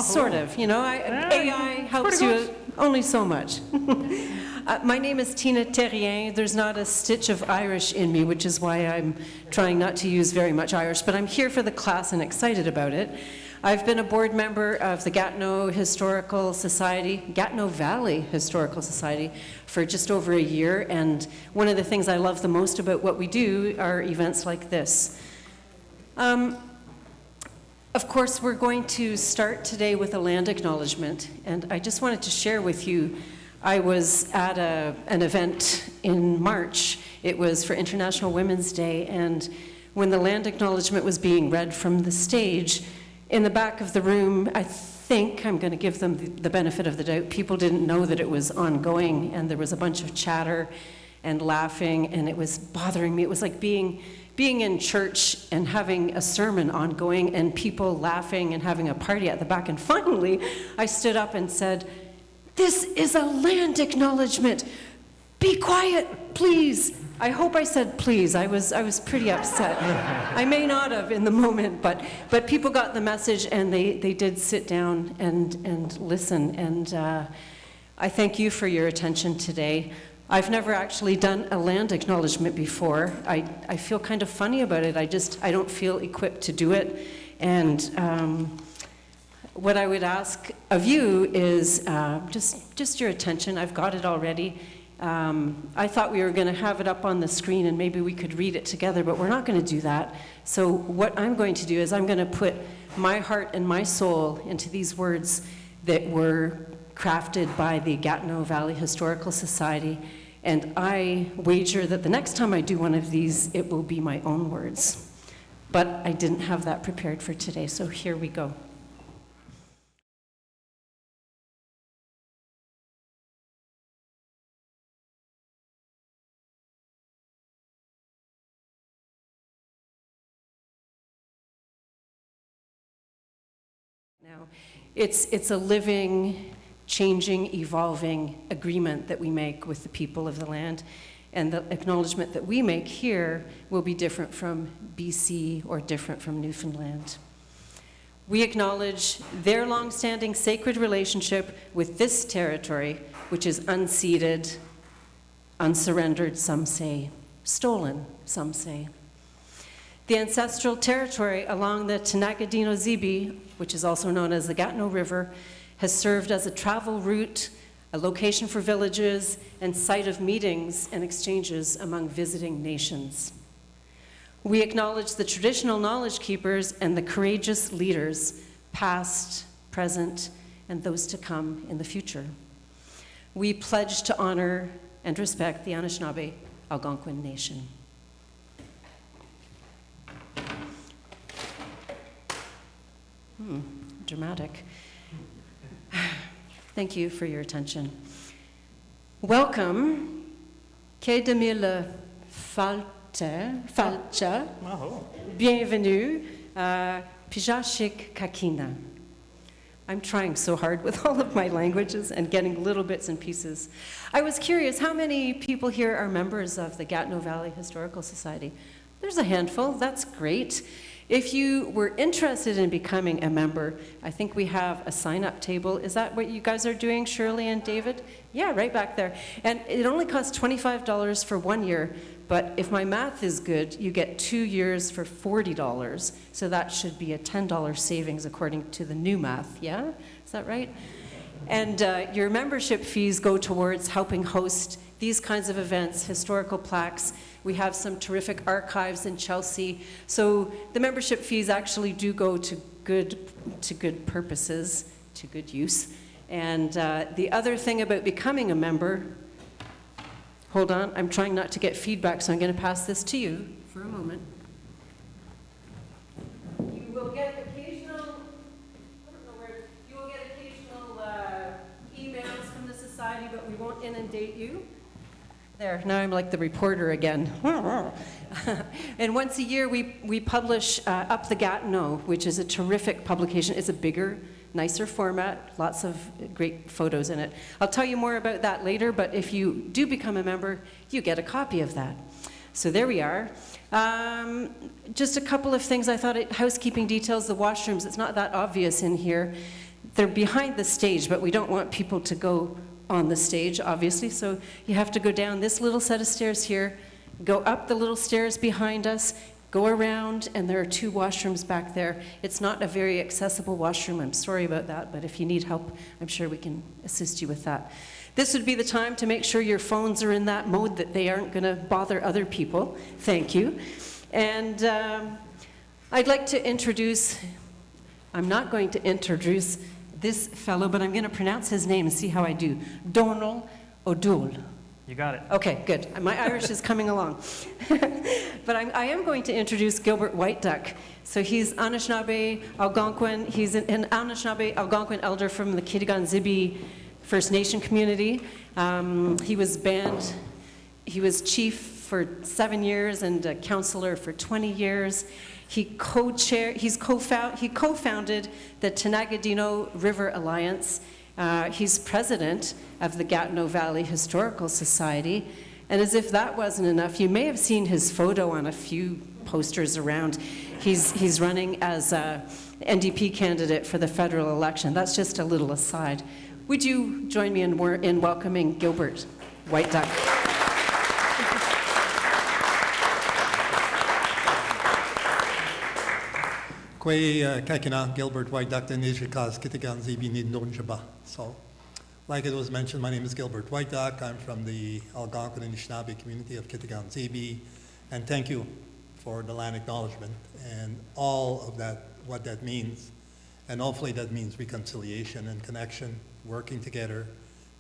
Sort of, you know, AI helps you only so much. My name is Tina Terrien. There's not a stitch of Irish in me, which is why I'm trying not to use very much Irish, but I'm here for the class and excited about it. I've been a board member of the Gatineau Historical Society, Gatineau Valley Historical Society, for just over a year, and one of the things I love the most about what we do are events like this. Of course, we're going to start today with a land acknowledgement, and I just wanted to share with you, I was at an event in March. It was for International Women's Day, and when the land acknowledgement was being read from the stage, in the back of the room, I think, I'm going to give them the benefit of the doubt, people didn't know that it was ongoing, and there was a bunch of chatter and laughing, and it was bothering me. It was like being in church and having a sermon ongoing and people laughing and having a party at the back. And finally, I stood up and said, "This is a land acknowledgement. Be quiet, please." I hope I said please. I was pretty upset. I may not have in the moment, but people got the message and they did sit down and listen. And I thank you for your attention today. I've never actually done a land acknowledgement before. I feel kind of funny about it. I don't feel equipped to do it. And what I would ask of you is just your attention. I've got it already. I thought we were going to have it up on the screen and maybe we could read it together, but we're not going to do that. So what I'm going to do is I'm going to put my heart and my soul into these words that were crafted by the Gatineau Valley Historical Society, and I wager that the next time I do one of these, it will be my own words. But I didn't have that prepared for today, so here we go. Now, it's a living, changing, evolving agreement that we make with the people of the land, and the acknowledgement that we make here will be different from BC or different from Newfoundland. We acknowledge their long-standing sacred relationship with this territory, which is unceded, unsurrendered, some say, stolen, some say. The ancestral territory along the Tanagadino-Zibi, which is also known as the Gatineau River, has served as a travel route, a location for villages, and site of meetings and exchanges among visiting nations. We acknowledge the traditional knowledge keepers and the courageous leaders, past, present, and those to come in the future. We pledge to honor and respect the Anishinaabe Algonquin Nation. Dramatic. Thank you for your attention. Welcome, Quai de Mille Falcha. Bienvenue, Pijashik Kakina. I'm trying so hard with all of my languages and getting little bits and pieces. I was curious, how many people here are members of the Gatineau Valley Historical Society? There's a handful, that's great. If you were interested in becoming a member, I think we have a sign-up table. Is that what you guys are doing, Shirley and David? Yeah, right back there. And it only costs $25 for 1 year, but if my math is good, you get 2 years for $40. So that should be a $10 savings according to the new math, yeah? Is that right? And your membership fees go towards helping host these kinds of events, historical plaques. We have some terrific archives in Chelsea. So the membership fees actually do go to good purposes, to good use. And the other thing about becoming a member, hold on, I'm trying not to get feedback, so I'm going to pass this to you for a moment. You will get occasional emails from the society, but we won't inundate you. There, now I'm like the reporter again. And once a year we publish Up the Gatineau, which is a terrific publication. It's a bigger, nicer format, lots of great photos in it. I'll tell you more about that later, but if you do become a member, you get a copy of that. So there we are. Just a couple of things I thought, housekeeping details, the washrooms, it's not that obvious in here. they're behind the stage, but we don't want people to go on the stage, obviously, so you have to go down this little set of stairs here, go up the little stairs behind us, go around, and there are 2 washrooms back there. It's not a very accessible washroom, I'm sorry about that, but if you need help, I'm sure we can assist you with that. This would be the time to make sure your phones are in that mode that they aren't going to bother other people. Thank you. And I'd like to introduce, I'm not going to introduce this fellow, but I'm going to pronounce his name and see how I do. Dónall O'Dónall. You got it. Okay, good. My Irish is coming along. But I am going to introduce Gilbert Whiteduck. So he's Anishinaabe Algonquin. He's an Anishinaabe Algonquin elder from the Kitigan-Zibi First Nation community. He was chief for 7 years and a counselor for 20 years. He co-founded the Tenagadino River Alliance. He's president of the Gatineau Valley Historical Society. And as if that wasn't enough, you may have seen his photo on a few posters around. He's running as a NDP candidate for the federal election. That's just a little aside. Would you join me in welcoming Gilbert Whiteduck? Kakina, Gilbert Whiteduck, and Nijikaz Kitigan-Zibi Nidonjaba. So, like it was mentioned, my name is Gilbert Whiteduck. I'm from the Algonquin and Anishinaabe community of Kitigan-Zibi, and thank you for the land acknowledgement and all of that, what that means. And hopefully that means reconciliation and connection, working together,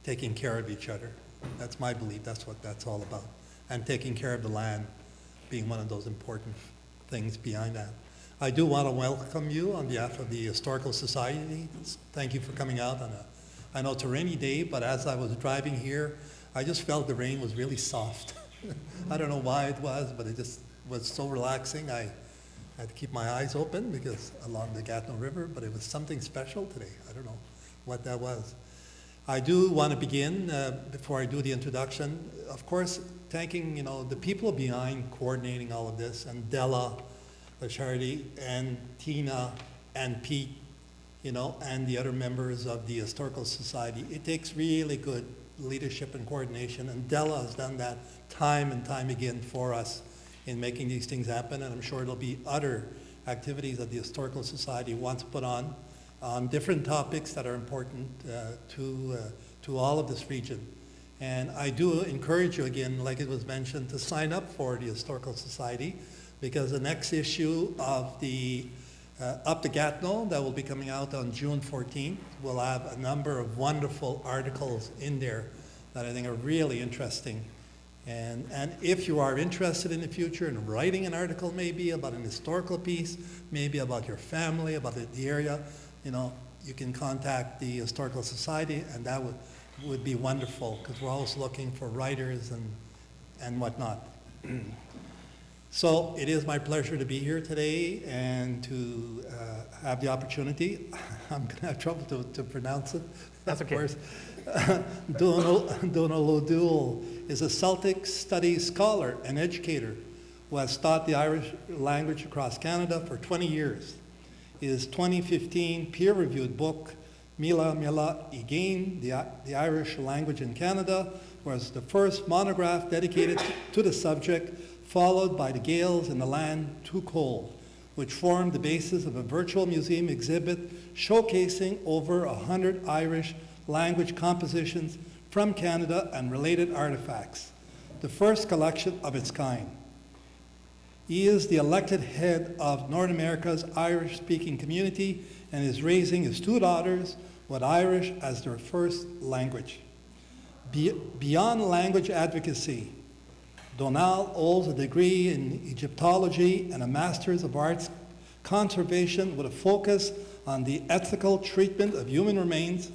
taking care of each other. That's my belief, that's what that's all about. And taking care of the land being one of those important things behind that. I do want to welcome you on behalf of the Historical Society. Thank you for coming out on I know it's a rainy day, but as I was driving here, I just felt the rain was really soft. I don't know why it was, but it just was so relaxing. I had to keep my eyes open because along the Gatineau River, but it was something special today. I don't know what that was. I do want to begin, before I do the introduction, of course, thanking the people behind coordinating all of this, and Della, the charity, and Tina, and Pete, and the other members of the Historical Society. It takes really good leadership and coordination, and Della has done that time and time again for us in making these things happen, and I'm sure there'll be other activities that the Historical Society wants to put on different topics that are important to all of this region. And I do encourage you again, like it was mentioned, to sign up for the Historical Society, because the next issue of the Up to Gatineau that will be coming out on June 14th will have a number of wonderful articles in there that I think are really interesting. And if you are interested in the future in writing an article, maybe about an historical piece, maybe about your family, about the area, you can contact the Historical Society, and that would be wonderful, because we're always looking for writers and whatnot. So it is my pleasure to be here today and to have the opportunity. I'm going to have trouble to pronounce it. That's okay. Of course. Dónall O'Dónall is a Celtic studies scholar and educator who has taught the Irish language across Canada for 20 years. His 2015 peer-reviewed book, Mila Mila Igain, the Irish Language in Canada, was the first monograph dedicated to the subject, followed by the Gaels in the Land Too Cold, which formed the basis of a virtual museum exhibit showcasing over 100 Irish language compositions from Canada and related artifacts, the first collection of its kind. He is the elected head of North America's Irish-speaking community and is raising his 2 daughters with Irish as their first language. Beyond language advocacy, Dónall holds a degree in Egyptology and a Master's of Arts Conservation with a focus on the ethical treatment of human remains.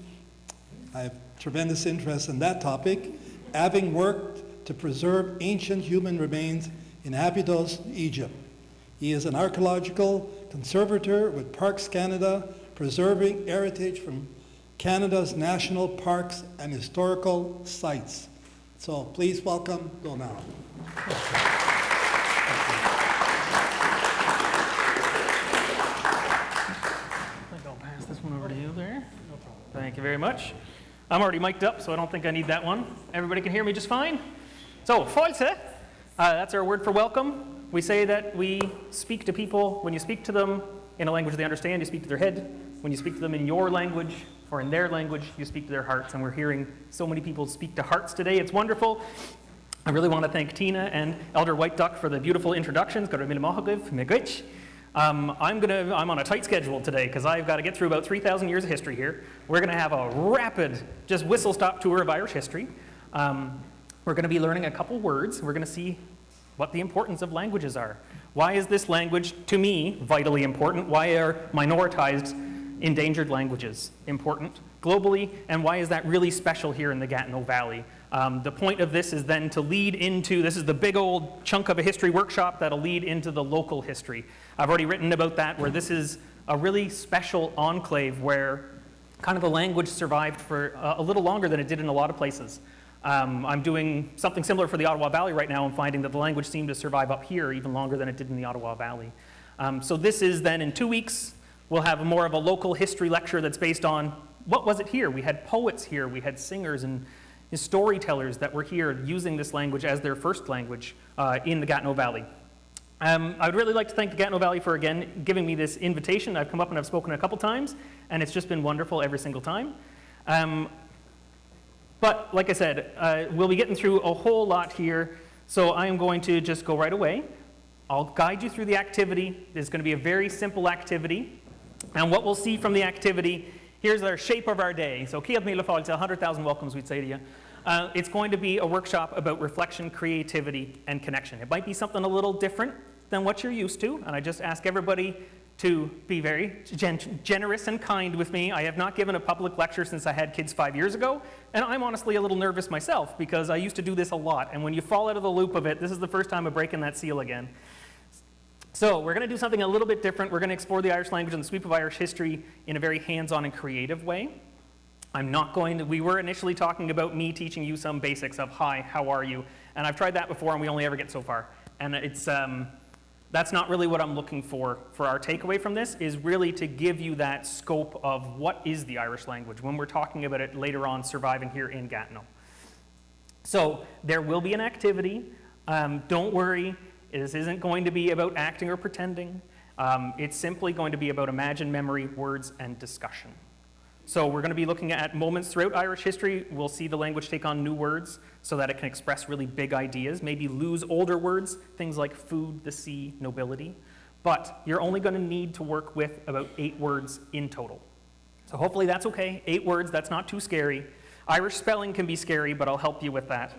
I have tremendous interest in that topic, having worked to preserve ancient human remains in Abydos, Egypt. He is an archaeological conservator with Parks Canada, preserving heritage from Canada's national parks and historical sites. So please welcome Dónall. I'm going to pass this one over to you there. Thank you very much. I'm already mic'd up, so I don't think I need that one. Everybody can hear me just fine? So, fáilte, that's our word for welcome. We say that we speak to people, when you speak to them in a language they understand, you speak to their head. When you speak to them in your language or in their language, you speak to their hearts. And we're hearing so many people speak to hearts today. It's wonderful. I really want to thank Tina and Elder White Duck for the beautiful introductions. I'm on a tight schedule today because I've got to get through about 3,000 years of history here. We're going to have a rapid, just whistle-stop tour of Irish history. We're going to be learning a couple words. We're going to see what the importance of languages are. Why is this language, to me, vitally important? Why are minoritized, endangered languages important globally? And why is that really special here in the Gatineau Valley? The point of this is then to lead into, this is the big old chunk of a history workshop that'll lead into the local history. I've already written about that, where this is a really special enclave where kind of the language survived for a little longer than it did in a lot of places. I'm doing something similar for the Ottawa Valley right now. I'm finding that the language seemed to survive up here even longer than it did in the Ottawa Valley. So this is then in 2 weeks, we'll have more of a local history lecture that's based on what was it here? We had poets here, we had singers and storytellers that were here using this language as their first language in the Gatineau Valley. I would really like to thank the Gatineau Valley for, again, giving me this invitation. I've come up and I've spoken a couple times, and it's just been wonderful every single time. But like I said, we'll be getting through a whole lot here, so I am going to just go right away. I'll guide you through the activity. It's going to be a very simple activity. And what we'll see from the activity, here's our shape of our day. So, 100,000 welcomes, we'd say to you. It's going to be a workshop about reflection, creativity, and connection. It might be something a little different than what you're used to, and I just ask everybody to be very generous and kind with me. I have not given a public lecture since I had kids 5 years ago, and I'm honestly a little nervous myself because I used to do this a lot, and when you fall out of the loop of it, this is the first time I'm breaking that seal again. So we're going to do something a little bit different. We're going to explore the Irish language and the sweep of Irish history in a very hands-on and creative way. We were initially talking about me teaching you some basics of, hi, how are you? And I've tried that before, and we only ever get so far. And that's not really what I'm looking for our takeaway from this, is really to give you that scope of what is the Irish language when we're talking about it later on surviving here in Gatineau. So there will be an activity. Don't worry, this isn't going to be about acting or pretending. It's simply going to be about imagined memory, words, and discussion. So we're going to be looking at moments throughout Irish history. We'll see the language take on new words so that it can express really big ideas, maybe lose older words, things like food, the sea, nobility. But you're only going to need to work with about 8 words in total. So hopefully that's okay. 8 words, that's not too scary. Irish spelling can be scary, but I'll help you with that.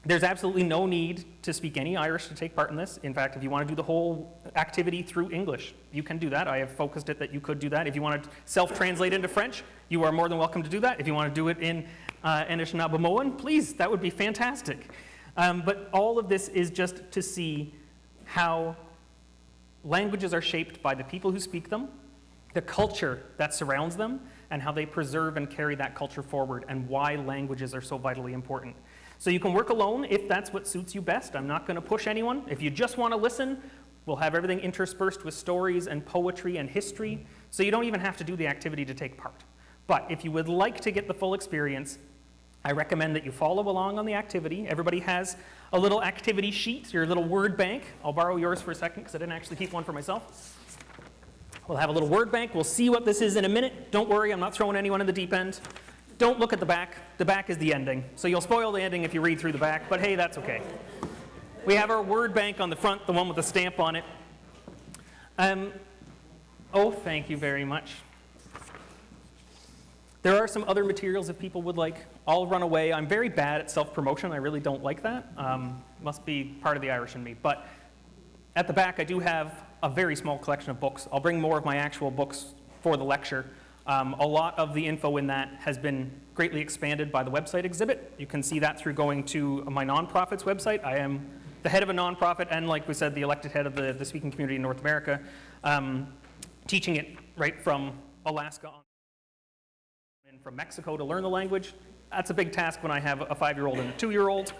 There's absolutely no need to speak any Irish to take part in this. In fact, if you want to do the whole activity through English, you can do that. I have focused it that you could do that. If you want to self-translate into French, you are more than welcome to do that. If you want to do it in Anishinaabe, please, that would be fantastic. But all of this is just to see how languages are shaped by the people who speak them, the culture that surrounds them, and how they preserve and carry that culture forward, and why languages are so vitally important. So you can work alone if that's what suits you best. I'm not going to push anyone. If you just want to listen, we'll have everything interspersed with stories and poetry and history, so you don't even have to do the activity to take part. But if you would like to get the full experience, I recommend that you follow along on the activity. Everybody has a little activity sheet, your little word bank. I'll borrow yours for a second because I didn't actually keep one for myself. We'll have a little word bank. We'll see what this is in a minute. Don't worry, I'm not throwing anyone in the deep end. Don't look at the back. The back is the ending. So you'll spoil the ending if you read through the back, but hey, that's okay. We have our word bank on the front, the one with the stamp on it. Oh, thank you very much. There are some other materials if people would like. I'll run away. I'm very bad at self-promotion. I really don't like that. Must be part of the Irish in me. But at the back, I do have a very small collection of books. I'll bring more of my actual books for the lecture. A lot of the info in that has been greatly expanded by the website exhibit. You can see that through going to my nonprofit's website. I am the head of a nonprofit and, like we said, the elected head of the speaking community in North America, teaching it right from Alaska and from Mexico to learn the language. That's a big task when I have a 5-year-old and a 2-year-old.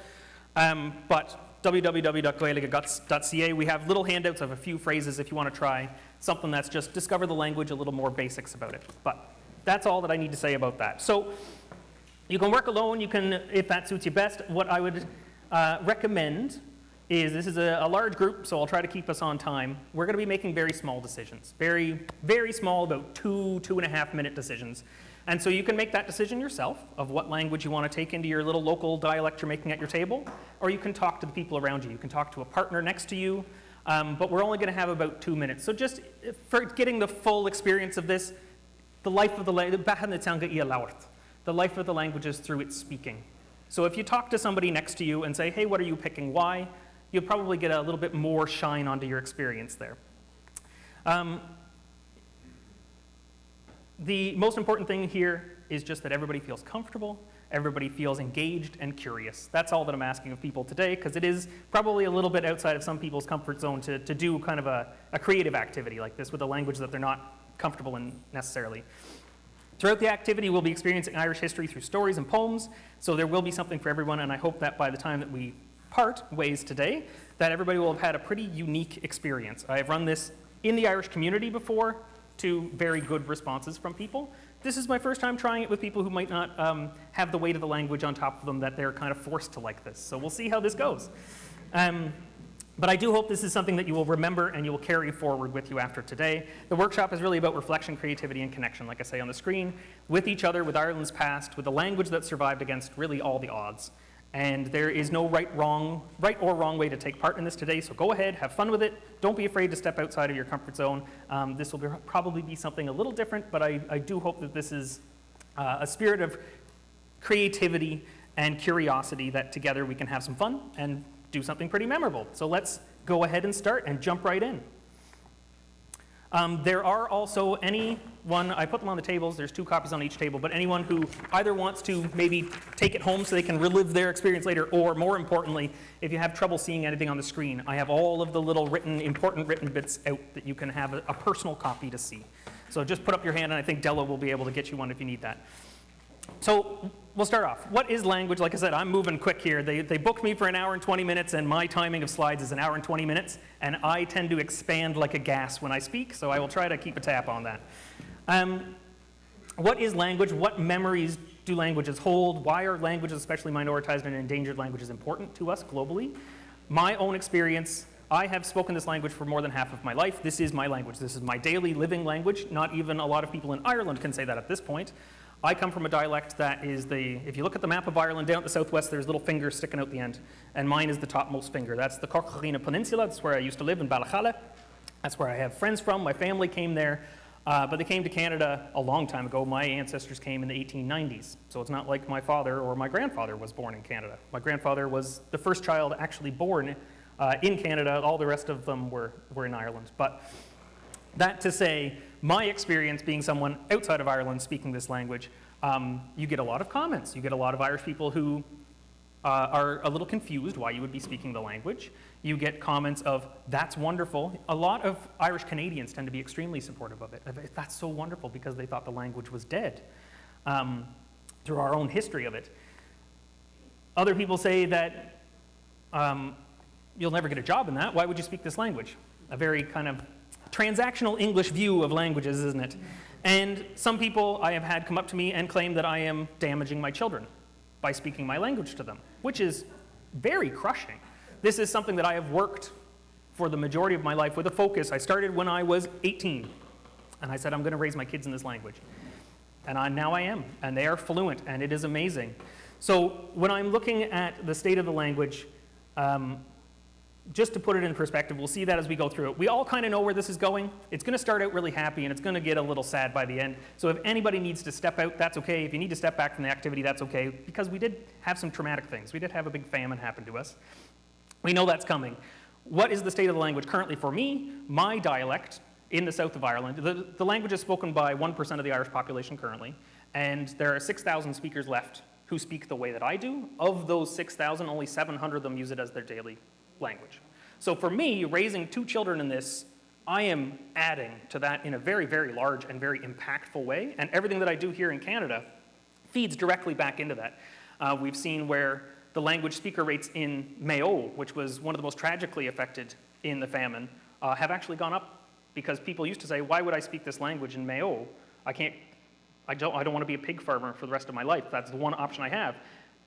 But www.gaelic.ca, we have little handouts of a few phrases if you want to try something that's just discover the language, a little more basics about it. But that's all that I need to say about that. So you can work alone, you can, if that suits you best. What I would recommend is, this is a large group, so I'll try to keep us on time. We're going to be making very small decisions, very, very small, about 2.5 minute decisions. And so you can make that decision yourself of what language you want to take into your little local dialect you're making at your table, or you can talk to the people around you. You can talk to a partner next to you, but we're only going to have about 2 minutes. So just for getting the full experience of this, the life of the language is through its speaking. So if you talk to somebody next to you and say, hey, what are you picking, why? You'll probably get a little bit more shine onto your experience there. The most important thing here is just that everybody feels comfortable, everybody feels engaged and curious. That's all that I'm asking of people today, because it is probably a little bit outside of some people's comfort zone to do kind of a creative activity like this with a language that they're not comfortable in necessarily. Throughout the activity, we'll be experiencing Irish history through stories and poems, so there will be something for everyone, and I hope that by the time that we part ways today, that everybody will have had a pretty unique experience. I have run this in the Irish community before, to very good responses from people. This is my first time trying it with people who might not have the weight of the language on top of them, that they're kind of forced to like this. So we'll see how this goes. But I do hope this is something that you will remember and you will carry forward with you after today. The workshop is really about reflection, creativity, and connection, like I say on the screen, with each other, with Ireland's past, with a language that survived against really all the odds. And there is no right or wrong way to take part in this today, so go ahead, have fun with it. Don't be afraid to step outside of your comfort zone. This will probably be something a little different, but I do hope that this is a spirit of creativity and curiosity, that together we can have some fun and do something pretty memorable. So let's go ahead and start and jump right in. There are also I put them on the tables, there's 2 copies on each table, but anyone who either wants to maybe take it home so they can relive their experience later, or more importantly, if you have trouble seeing anything on the screen, I have all of the little important written bits out that you can have a personal copy to see. So just put up your hand, and I think Della will be able to get you one if you need that. So we'll start off. What is language? Like I said, I'm moving quick here. They booked me for an hour and 20 minutes, and my timing of slides is an hour and 20 minutes, and I tend to expand like a gas when I speak, so I will try to keep a tap on that. What is language? What memories do languages hold? Why are languages, especially minoritized and endangered languages, important to us globally? My own experience, I have spoken this language for more than half of my life. This is my language. This is my daily living language. Not even a lot of people in Ireland can say that at this point. I come from a dialect that is if you look at the map of Ireland down at the southwest, there's little fingers sticking out the end, and mine is the topmost finger. That's the Corcovina Peninsula. That's where I used to live in Ballycala. That's where I have friends from. My family came there, but they came to Canada a long time ago. My ancestors came in the 1890s, so it's not like my father or my grandfather was born in Canada. My grandfather was the first child actually born in Canada. All the rest of them were in Ireland. But that to say, my experience being someone outside of Ireland speaking this language, you get a lot of comments. You get a lot of Irish people who are a little confused why you would be speaking the language. You get comments of, that's wonderful. A lot of Irish Canadians tend to be extremely supportive of it. That's so wonderful, because they thought the language was dead through our own history of it. Other people say that you'll never get a job in that. Why would you speak this language? A very kind of transactional English view of languages, isn't it? And some people I have had come up to me and claim that I am damaging my children by speaking my language to them, which is very crushing. This is something that I have worked for the majority of my life with a focus. I started when I was 18, and I said, I'm going to raise my kids in this language. And now I am, and they are fluent, and it is amazing. So when I'm looking at the state of the language, just to put it in perspective, we'll see that as we go through it. We all kind of know where this is going. It's going to start out really happy, and it's going to get a little sad by the end. So if anybody needs to step out, that's okay. If you need to step back from the activity, that's okay, because we did have some traumatic things. We did have a big famine happen to us. We know that's coming. What is the state of the language currently for me? My dialect in the south of Ireland, the language is spoken by 1% of the Irish population currently, and there are 6,000 speakers left who speak the way that I do. Of those 6,000, only 700 of them use it as their daily language. So for me, raising 2 children in this, I am adding to that in a very, very large and very impactful way, and everything that I do here in Canada feeds directly back into that. We've seen where the language speaker rates in Mayo, which was one of the most tragically affected in the famine, have actually gone up, because people used to say, why would I speak this language in Mayo? I don't want to be a pig farmer for the rest of my life. That's the one option I have.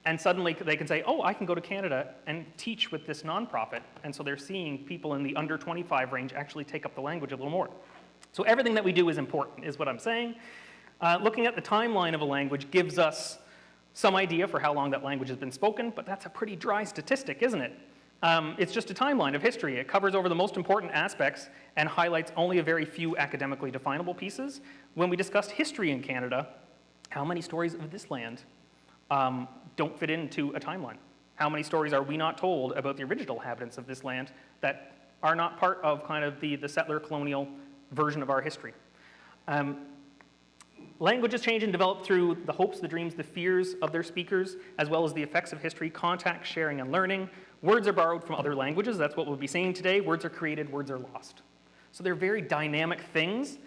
And suddenly they can say, oh, I can go to Canada and teach with this nonprofit. And so they're seeing people in the under 25 range actually take up the language a little more. So everything that we do is important, is what I'm saying. Looking at the timeline of a language gives us some idea for how long that language has been spoken, but that's a pretty dry statistic, isn't it? It's just a timeline of history. It covers over the most important aspects and highlights only a very few academically definable pieces. When we discussed history in Canada, how many stories of this land don't fit into a timeline? How many stories are we not told about the original inhabitants of this land that are not part of kind of the settler colonial version of our history? Languages change and develop through the hopes, the dreams, the fears of their speakers, as well as the effects of history, contact, sharing, and learning. Words are borrowed from other languages. That's what we'll be seeing today. Words are created, words are lost. So they're very dynamic things,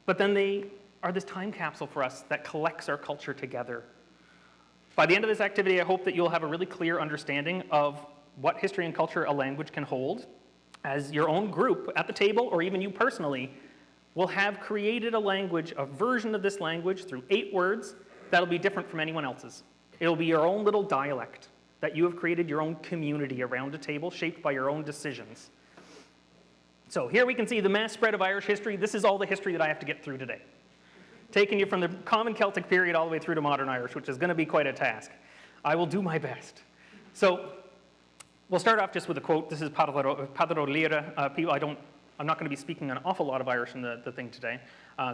but then they are this time capsule for us that collects our culture together. By the end of this activity, I hope that you'll have a really clear understanding of what history and culture a language can hold. As your own group at the table, or even you personally, will have created a language, a version of this language through 8 words that'll be different from anyone else's. It'll be your own little dialect that you have created your own community around a table shaped by your own decisions. So here we can see the mass spread of Irish history. This is all the history that I have to get through today. Taking you from the common Celtic period all the way through to modern Irish, which is going to be quite a task. I will do my best. So we'll start off just with a quote. This is Padre Lira. I'm not going to be speaking an awful lot of Irish in the thing today,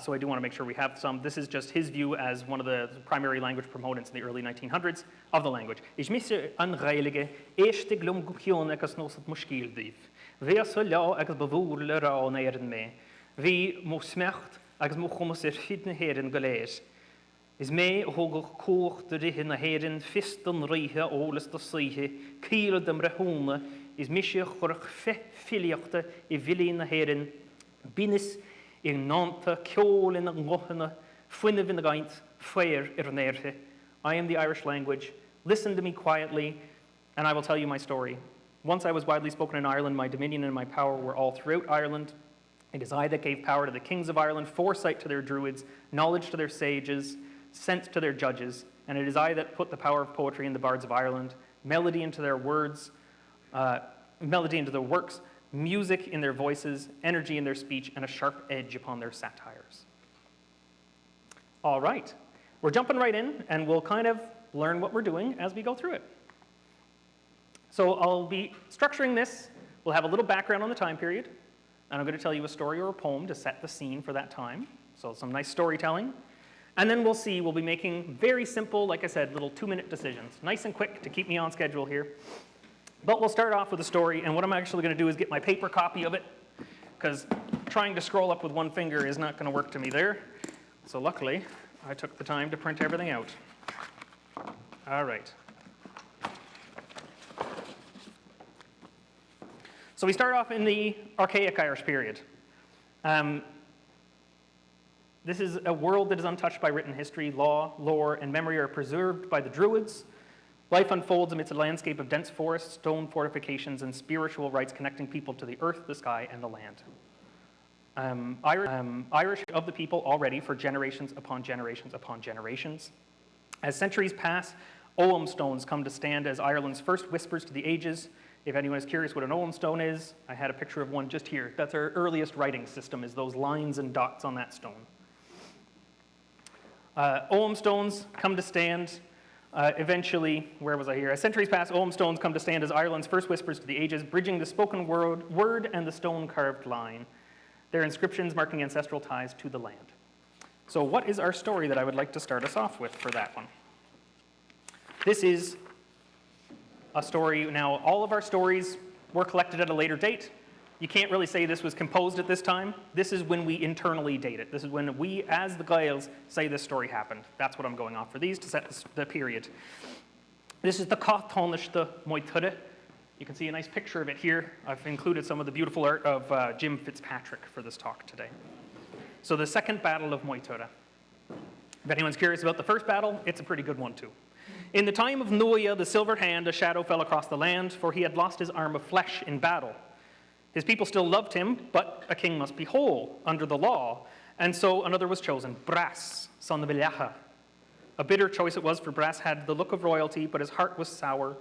so I do want to make sure we have some. This is just his view as one of the primary language proponents in the early 1900s of the language. Is misse an Gaelige, eerste glum guchion agus nos het muskil dief. Vea so la agus bevoer le ra neiren me. Vi mo smecht agus mo chomos fidne heren galees. Is me hogel koch de rihe na heren fisten rihe oles de sihe, kiel dem rehone, is misje chorch filiachte I vili na heren, binis in nanta kjol in ngohene, finne vin gaint, fire nerhe. I am the Irish language. Listen to me quietly, and I will tell you my story. Once I was widely spoken in Ireland, my dominion and my power were all throughout Ireland. It is I that gave power to the kings of Ireland, foresight to their druids, knowledge to their sages, sense to their judges, and it is I that put the power of poetry in the bards of Ireland, melody into their words, melody into their works, music in their voices, energy in their speech, and a sharp edge upon their satires. All right, we're jumping right in, and we'll kind of learn what we're doing as we go through it. So I'll be structuring this. We'll have a little background on the time period, and I'm going to tell you a story or a poem to set the scene for that time. So some nice storytelling. And then we'll be making very simple, like I said, little 2-minute decisions. Nice and quick to keep me on schedule here. But we'll start off with a story, and what I'm actually going to do is get my paper copy of it, because trying to scroll up with one finger is not going to work to me there. So luckily, I took the time to print everything out. All right. So we start off in the archaic Irish period. This is a world that is untouched by written history. Law, lore, and memory are preserved by the Druids. Life unfolds amidst a landscape of dense forests, stone fortifications, and spiritual rites connecting people to the earth, the sky, and the land. Irish of the people already for generations upon generations upon generations. As centuries pass, Ogham stones come to stand as Ireland's first whispers to the ages. If anyone is curious what an Ogham stone is, I had a picture of one just here. That's our earliest writing system, is those lines and dots on that stone. Ogham stones come to stand eventually, where was I here? As centuries pass, Ogham stones come to stand as Ireland's first whispers to the ages, bridging the spoken word and the stone-carved line. Their inscriptions marking ancestral ties to the land. So what is our story that I would like to start us off with for that one? This is a story. Now, all of our stories were collected at a later date. You can't really say this was composed at this time. This is when we internally date it. This is when we, as the Gaels, say this story happened. That's what I'm going off for these to set the period. This is the Cáthónis de Moytura. You can see a nice picture of it here. I've included some of the beautiful art of Jim Fitzpatrick for this talk today. So the Second Battle of Moytura. If anyone's curious about the first battle, it's a pretty good one too. In the time of Nuaya, the silver hand, a shadow fell across the land, for he had lost his arm of flesh in battle. His people still loved him, but a king must be whole under the law, And so another was chosen, Bras, son of Ilacha. A bitter choice it was, for Bras had the look of royalty, but his heart was sour,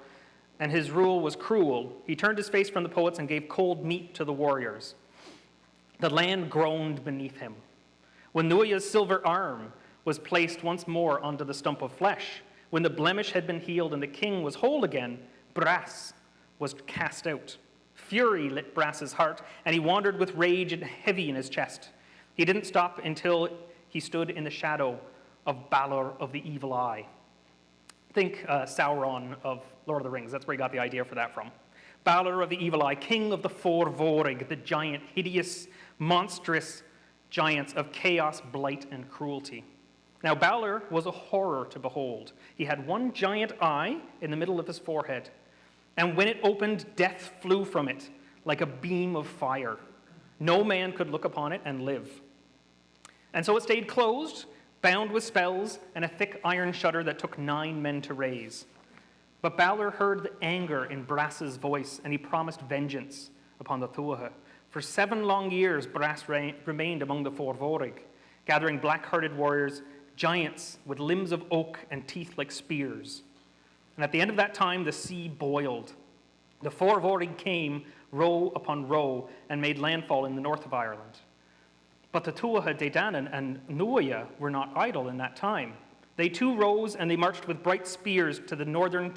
and his rule was cruel. He turned his face from the poets and gave cold meat to the warriors. The land groaned beneath him. When Nuaya's silver arm was placed once more onto the stump of flesh, when the blemish had been healed and the king was whole again, Bras was cast out. Fury lit Bras's heart, and he wandered with rage and heavy in his chest. He didn't stop until he stood in the shadow of Balor of the Evil Eye. Think Sauron of Lord of the Rings. That's where he got the idea for that from. Balor of the Evil Eye, king of the four Vorig, the giant, hideous, monstrous giants of chaos, blight, and cruelty. Now, Balor was a horror to behold. He had one giant eye in the middle of his forehead, and when it opened, death flew from it like a beam of fire. No man could look upon it and live. And so it stayed closed, bound with spells, and a thick iron shutter that took 9 men to raise. But Balor heard the anger in Bras's voice, and he promised vengeance upon the Tuatha. For 7 long years, Bras remained among the four Vorig, gathering black-hearted warriors, giants with limbs of oak and teeth like spears. And at the end of that time, the sea boiled. The four Vorig came, row upon row, and made landfall in the north of Ireland. But the Tuatha Dé Danann and Nuaya were not idle in that time. They too rose, and they marched with bright spears to the northern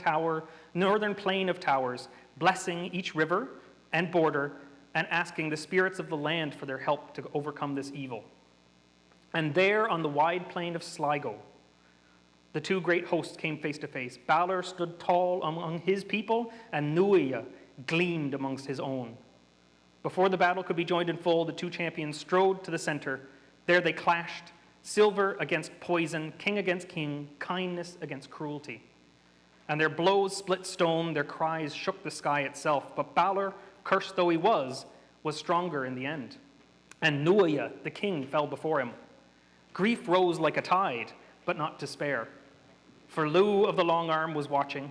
plain of towers, blessing each river and border, and asking the spirits of the land for their help to overcome this evil. And there, on the wide plain of Sligo, the 2 great hosts came face to face. Balor stood tall among his people, and Nuaya gleamed amongst his own. Before the battle could be joined in full, the 2 champions strode to the center. There they clashed, silver against poison, king against king, kindness against cruelty. And their blows split stone, their cries shook the sky itself. But Balor, cursed though he was stronger in the end. And Nuaya, the king, fell before him. Grief rose like a tide, but not despair. For Lugh of the Long Arm was watching,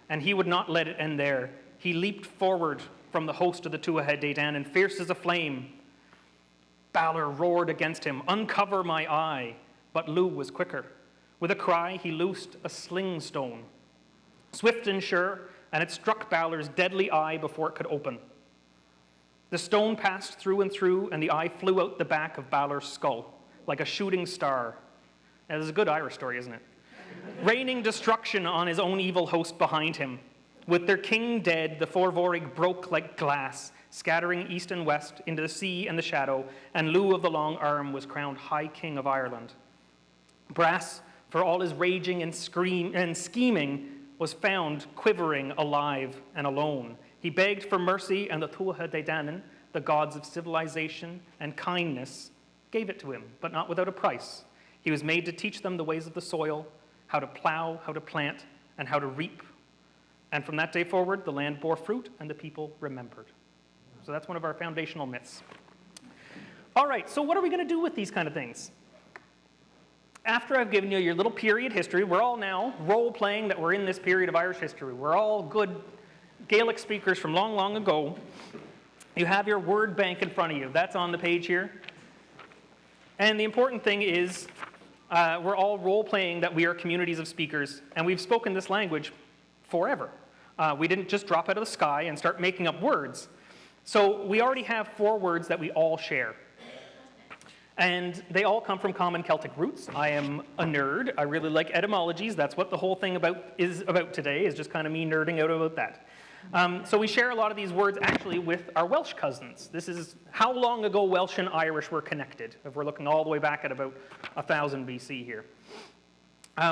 and he would not let it end there. He leaped forward from the host of the Tuatha Dé Danann, fierce as a flame. Balor roared against him, "Uncover my eye!" But Lugh was quicker. With a cry, he loosed a sling stone, swift and sure, and it struck Balor's deadly eye before it could open. The stone passed through and through, and the eye flew out the back of Balor's skull, like a shooting star. Now, this is a good Irish story, isn't it? Raining destruction on his own evil host behind him. With their king dead, the four Vorig broke like glass, scattering east and west into the sea and the shadow, and Lugh of the Long Arm was crowned High King of Ireland. Bras, for all his raging and scheming, was found quivering, alive, and alone. He begged for mercy, and the Tuatha Dé Danann, the gods of civilization and kindness, gave it to him, but not without a price. He was made to teach them the ways of the soil, how to plow, how to plant, and how to reap. And from that day forward, the land bore fruit, and the people remembered. So that's one of our foundational myths. All right, so what are we going to do with these kind of things? After I've given you your little period history, we're all now role-playing that we're in this period of Irish history. We're all good Gaelic speakers from long, long ago. You have your word bank in front of you. That's on the page here. And the important thing is we're all role-playing that we are communities of speakers, and we've spoken this language forever. We didn't just drop out of the sky and start making up words. So we already have 4 words that we all share. And they all come from common Celtic roots. I am a nerd. I really like etymologies. That's what the whole thing is about today, is just kind of me nerding out about that. So we share a lot of these words actually with our Welsh cousins. This is how long ago Welsh and Irish were connected, if we're looking all the way back at about 1000 BC here.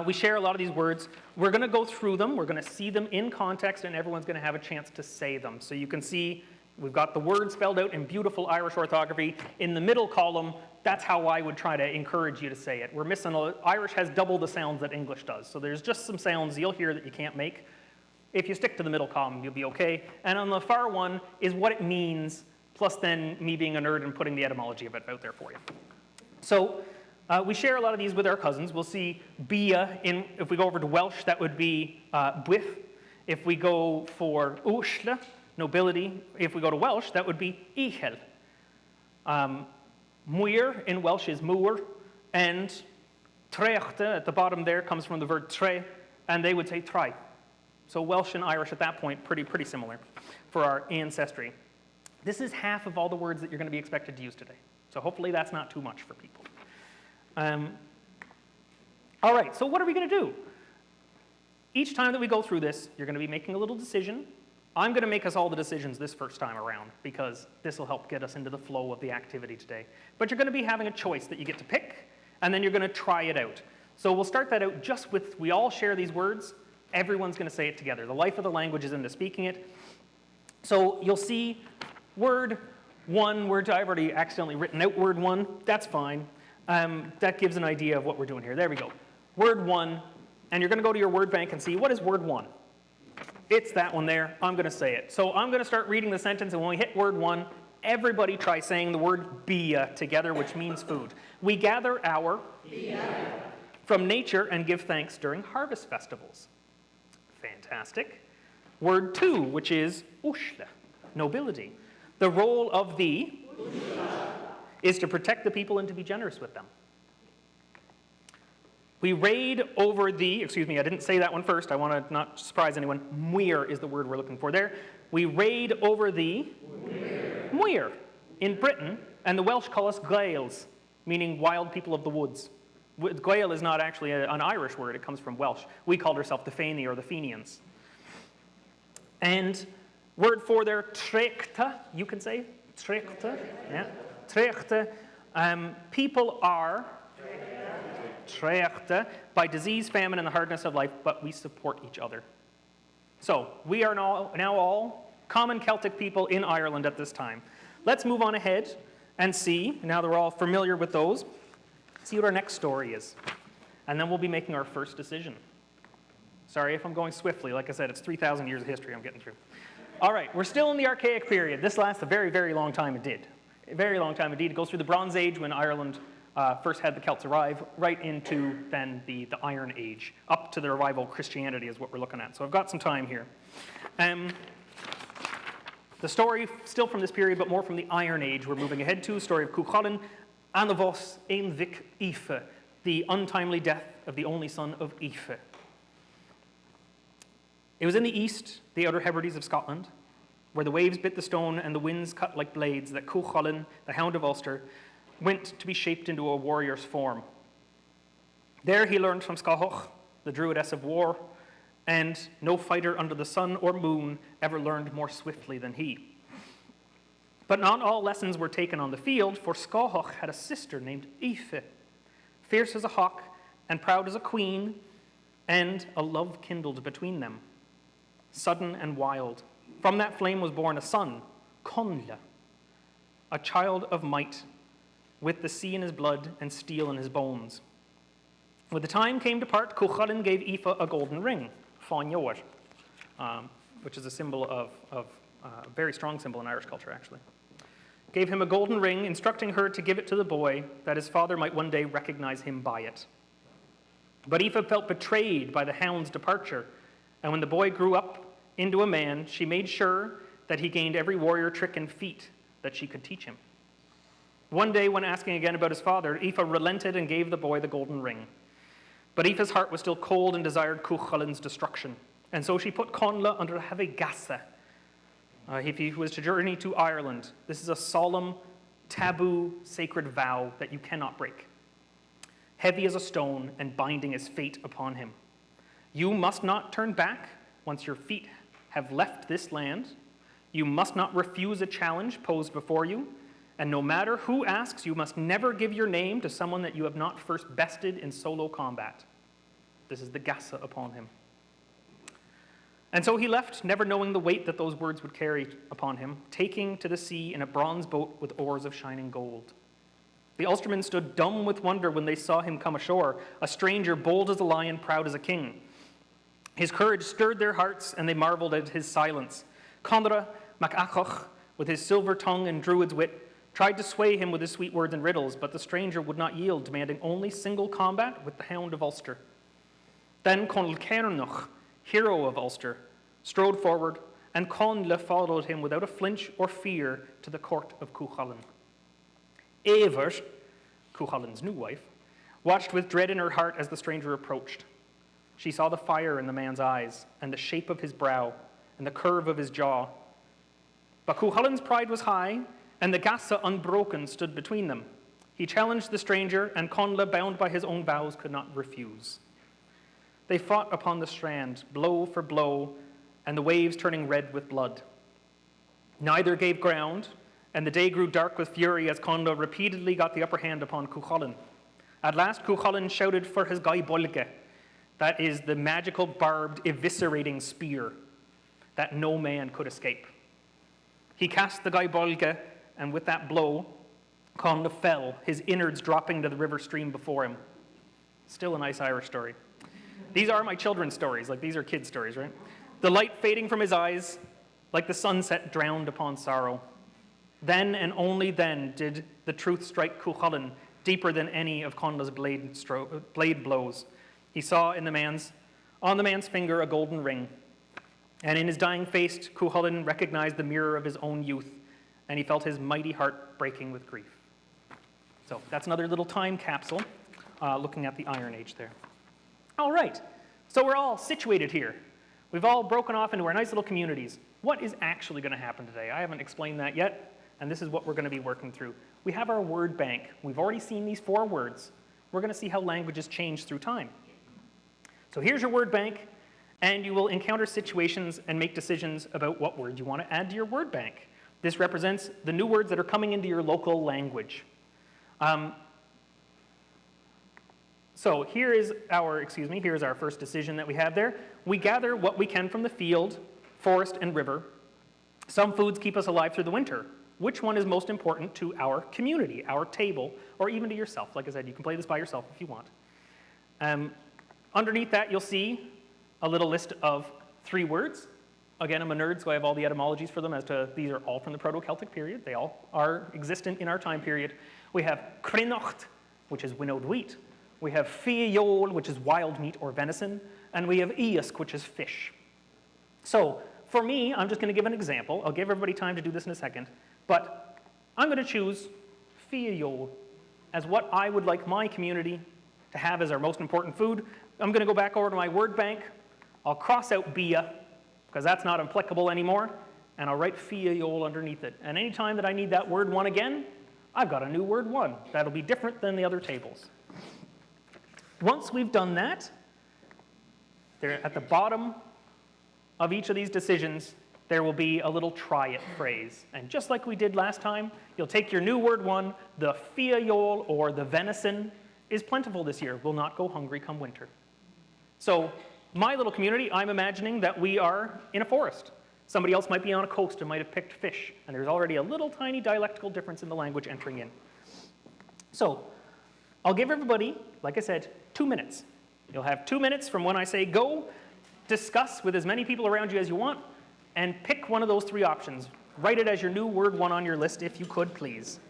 We share a lot of these words. We're going to go through them. We're going to see them in context, and everyone's going to have a chance to say them. So you can see we've got the word spelled out in beautiful Irish orthography. In the middle column, that's how I would try to encourage you to say it. We're missing Irish has double the sounds that English does. So there's just some sounds you'll hear that you can't make. If you stick to the middle column, you'll be okay. And on the far one is what it means, plus then me being a nerd and putting the etymology of it out there for you. So we share a lot of these with our cousins. We'll see bia if we go over to Welsh, that would be bwith. If we go for ushla, nobility, if we go to Welsh, that would be ichel. Muir in Welsh is múr, and treachta at the bottom there comes from the verb tre, and they would say try. So Welsh and Irish at that point, pretty similar for our ancestry. This is half of all the words that you're going to be expected to use today. So hopefully that's not too much for people. All right, so what are we going to do? Each time that we go through this, you're going to be making a little decision. I'm going to make us all the decisions this first time around because this will help get us into the flow of the activity today. But you're going to be having a choice that you get to pick, and then you're going to try it out. So we'll start that out just with, we all share these words. Everyone's going to say it together. The life of the language is into speaking it. So you'll see word one, I've already accidentally written out word one. That's fine. That gives an idea of what we're doing here. There we go. Word one, and you're going to go to your word bank and see, what is word one? It's that one there. I'm going to say it. So I'm going to start reading the sentence, and when we hit word one, everybody try saying the word bia together, which means food. We gather our from nature and give thanks during harvest festivals. Fantastic. Word two, which is ushla, nobility. The role of the is to protect the people and to be generous with them. We raid over the, excuse me, I didn't say that one first. I want to not surprise anyone. Muir is the word we're looking for there. We raid over the Muir in Britain, and the Welsh call us Gaels, meaning wild people of the woods. Gael is not actually an Irish word. It comes from Welsh. We called ourselves the Feni or the Fenians. And word for there, treachta, you can say, treachta, yeah, treachta. People are treachta by disease, famine, and the hardness of life, but we support each other. So we are now all common Celtic people in Ireland at this time. Let's move on ahead and see, now that we're all familiar with those, see what our next story is. And then we'll be making our first decision. Sorry if I'm going swiftly. Like I said, it's 3,000 years of history I'm getting through. All right, we're still in the Archaic period. This lasts a very, very long time indeed. A very long time indeed. It goes through the Bronze Age when Ireland first had the Celts arrive, right into then the Iron Age, up to the revival of Christianity is what we're looking at. So I've got some time here. The story, still from this period, but more from the Iron Age, we're moving ahead to, story of Cuchulainn, Anavos Einvic Aoife, the untimely death of the only son of Aoife. It was in the east, the Outer Hebrides of Scotland, where the waves bit the stone and the winds cut like blades, that Cuchulainn, the Hound of Ulster, went to be shaped into a warrior's form. There he learned from Scahoch, the druidess of war, and no fighter under the sun or moon ever learned more swiftly than he. But not all lessons were taken on the field, for Scahoch had a sister named Aoife, fierce as a hawk and proud as a queen, and a love kindled between them, sudden and wild. From that flame was born a son, Dónall, a child of might, with the sea in his blood and steel in his bones. When the time came to part, Cuchulainn gave Aoife a golden ring, Fáinneoir, which is a symbol of a very strong symbol in Irish culture, actually. Gave him a golden ring, instructing her to give it to the boy, that his father might one day recognize him by it. But Aoife felt betrayed by the hound's departure, and when the boy grew up into a man, she made sure that he gained every warrior trick and feat that she could teach him. One day, when asking again about his father, Aoife relented and gave the boy the golden ring. But Aoife's heart was still cold and desired Cuchulainn's destruction, and so she put Dónall under a heavy gasa. If he was to journey to Ireland, this is a solemn, taboo, sacred vow that you cannot break. Heavy as a stone and binding as fate upon him. You must not turn back once your feet have left this land. You must not refuse a challenge posed before you. And no matter who asks, you must never give your name to someone that you have not first bested in solo combat. This is the gasa upon him. And so he left, never knowing the weight that those words would carry upon him, taking to the sea in a bronze boat with oars of shining gold. The Ulstermen stood dumb with wonder when they saw him come ashore, a stranger bold as a lion, proud as a king. His courage stirred their hearts, and they marveled at his silence. Conra MacAchoch, with his silver tongue and druid's wit, tried to sway him with his sweet words and riddles, but the stranger would not yield, demanding only single combat with the Hound of Ulster. Then Conall Cairnoch, hero of Ulster, strode forward, and Dónall followed him without a flinch or fear to the court of Cuchulainn. Eivor, Cuchulainn's new wife, watched with dread in her heart as the stranger approached. She saw the fire in the man's eyes, and the shape of his brow, and the curve of his jaw. But Cuchulainn's pride was high, and the gasa unbroken stood between them. He challenged the stranger, and Conla, bound by his own vows, could not refuse. They fought upon the strand, blow for blow, and the waves turning red with blood. Neither gave ground, and the day grew dark with fury as Conla repeatedly got the upper hand upon Cuchulainn. At last, Cuchulainn shouted for his gaibolge, that is the magical barbed eviscerating spear that no man could escape. He cast the gaibolge, and with that blow, Conla fell, his innards dropping to the river stream before him. Still a nice Irish story. These are my children's stories, like these are kids' stories, right? The light fading from his eyes, like the sunset drowned upon sorrow. Then and only then did the truth strike Cuchulainn deeper than any of Conla's blade blows. He saw on the man's finger a golden ring, and in his dying face, Cuchulainn recognized the mirror of his own youth, and he felt his mighty heart breaking with grief. So that's another little time capsule looking at the Iron Age there. All right, so we're all situated here. We've all broken off into our nice little communities. What is actually going to happen today? I haven't explained that yet, and this is what we're going to be working through. We have our word bank. We've already seen these 4 words. We're going to see how languages change through time. So here's your word bank, and you will encounter situations and make decisions about what word you want to add to your word bank. This represents the new words that are coming into your local language. So here's our first decision that we have there. We gather what we can from the field, forest, and river. Some foods keep us alive through the winter. Which one is most important to our community, our table, or even to yourself? Like I said, you can play this by yourself if you want. Underneath that, you'll see a little list of 3 words. Again, I'm a nerd, so I have all the etymologies for them these are all from the Proto-Celtic period. They all are existent in our time period. We have crinocht, which is winnowed wheat. We have fiol, which is wild meat or venison. And we have iusk, which is fish. So for me, I'm just going to give an example. I'll give everybody time to do this in a second. But I'm going to choose fiol as what I would like my community to have as our most important food. I'm going to go back over to my word bank. I'll cross out bia, because that's not applicable anymore, and I'll write fiol underneath it. And anytime that I need that word 1 again, I've got a new word 1. That'll be different than the other tables. Once we've done that, there at the bottom of each of these decisions, there will be a little try it phrase. And just like we did last time, you'll take your new word 1, the fiol, or the venison, is plentiful this year, will not go hungry come winter. So my little community, I'm imagining that we are in a forest. Somebody else might be on a coast and might have picked fish, and there's already a little tiny dialectical difference in the language entering in. So I'll give everybody, like I said, 2 minutes. You'll have 2 minutes from when I say go, discuss with as many people around you as you want, and pick one of those 3 options. Write it as your new word 1 on your list if you could, please.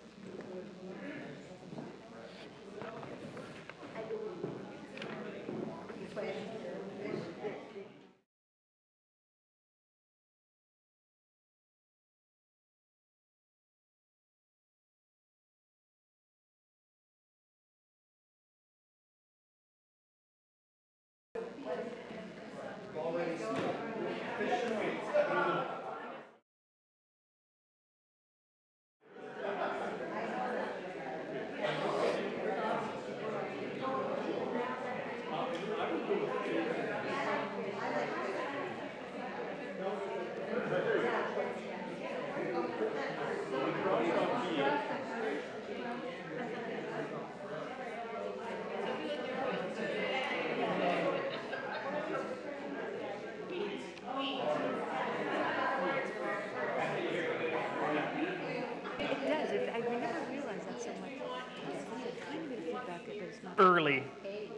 Early.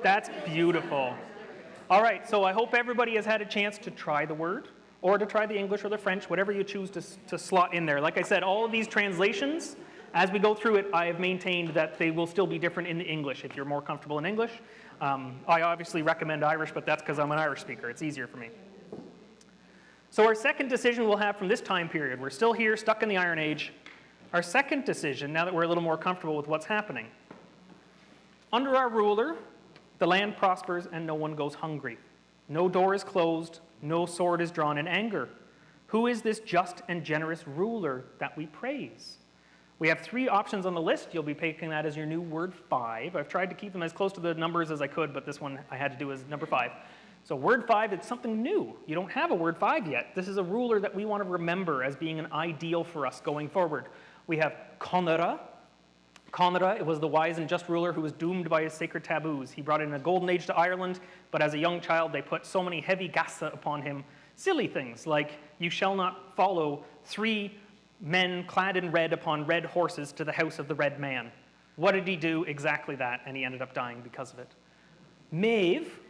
That's beautiful. All right, so I hope everybody has had a chance to try the word, or to try the English or the French, whatever you choose to slot in there. Like I said, all of these translations, as we go through it, I have maintained that they will still be different in the English if you're more comfortable in English. I obviously recommend Irish, but that's because I'm an Irish speaker. It's easier for me. So our second decision we'll have from this time period, we're still here, stuck in the Iron Age. our second decision, now that we're a little more comfortable with what's happening. Under our ruler, the land prospers and no one goes hungry. No door is closed, no sword is drawn in anger. Who is this just and generous ruler that we praise? We have 3 options on the list. You'll be picking that as your new word 5. I've tried to keep them as close to the numbers as I could, but this one I had to do as number 5. So word 5, it's something new. You don't have a word 5 yet. This is a ruler that we want to remember as being an ideal for us going forward. We have Conra. Conra, it was the wise and just ruler who was doomed by his sacred taboos. He brought in a golden age to Ireland, but as a young child they put so many heavy gasa upon him. Silly things like, you shall not follow 3 men clad in red upon red horses to the house of the red man. What did he do? Exactly that, and he ended up dying because of it. Maeve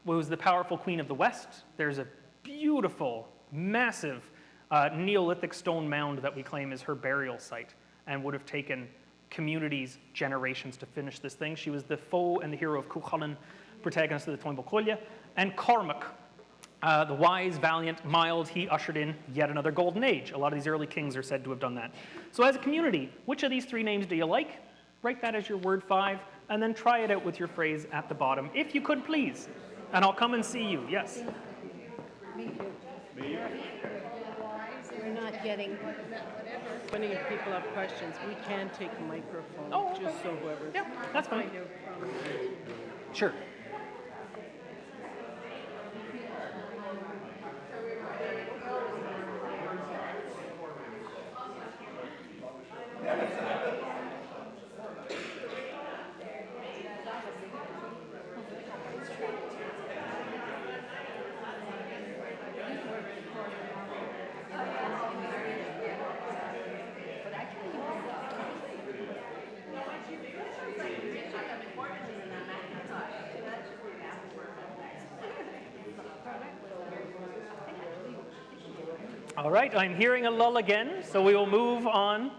was the powerful queen of the West. There's a beautiful, massive Neolithic stone mound that we claim is her burial site and would have taken communities generations to finish this thing. She was the foe and the hero of Cuchulainn, protagonist of the Táin Bó Cúailnge, and Cormac, the wise, valiant, mild, he ushered in yet another golden age. A lot of these early kings are said to have done that. So as a community, which of these 3 names do you like? Write that as your word 5, and then try it out with your phrase at the bottom, if you could please. And I'll come and see you. Yes? We're not getting, Many people have questions. We can take a microphone, Oh, okay. just so whoever's. Yeah, that's fine. Sure. All right, I'm hearing a lull again, so we will move on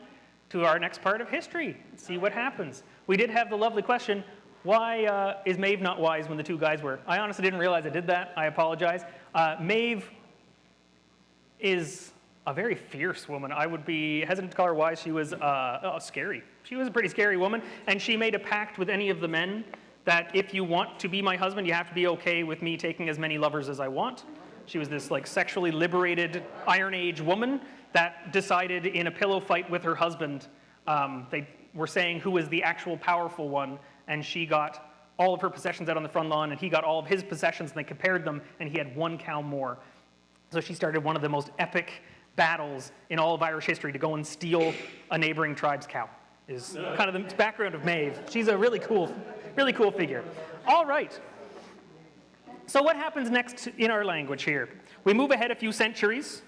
to our next part of history and see what happens. We did have the lovely question, why is Maeve not wise when the 2 guys were? I honestly didn't realize I did that. I apologize. Maeve is a very fierce woman. I would be hesitant to call her wise. She was scary. She was a pretty scary woman, and she made a pact with any of the men that if you want to be my husband, you have to be okay with me taking as many lovers as I want. She was this like sexually liberated Iron Age woman that decided in a pillow fight with her husband, they were saying who was the actual powerful one, and she got all of her possessions out on the front lawn, and he got all of his possessions, and they compared them, and he had 1 cow more. So she started one of the most epic battles in all of Irish history to go and steal a neighboring tribe's cow, is kind of the background of Maeve. She's a really cool figure. All right. So what happens next in our language here? We move ahead a few centuries.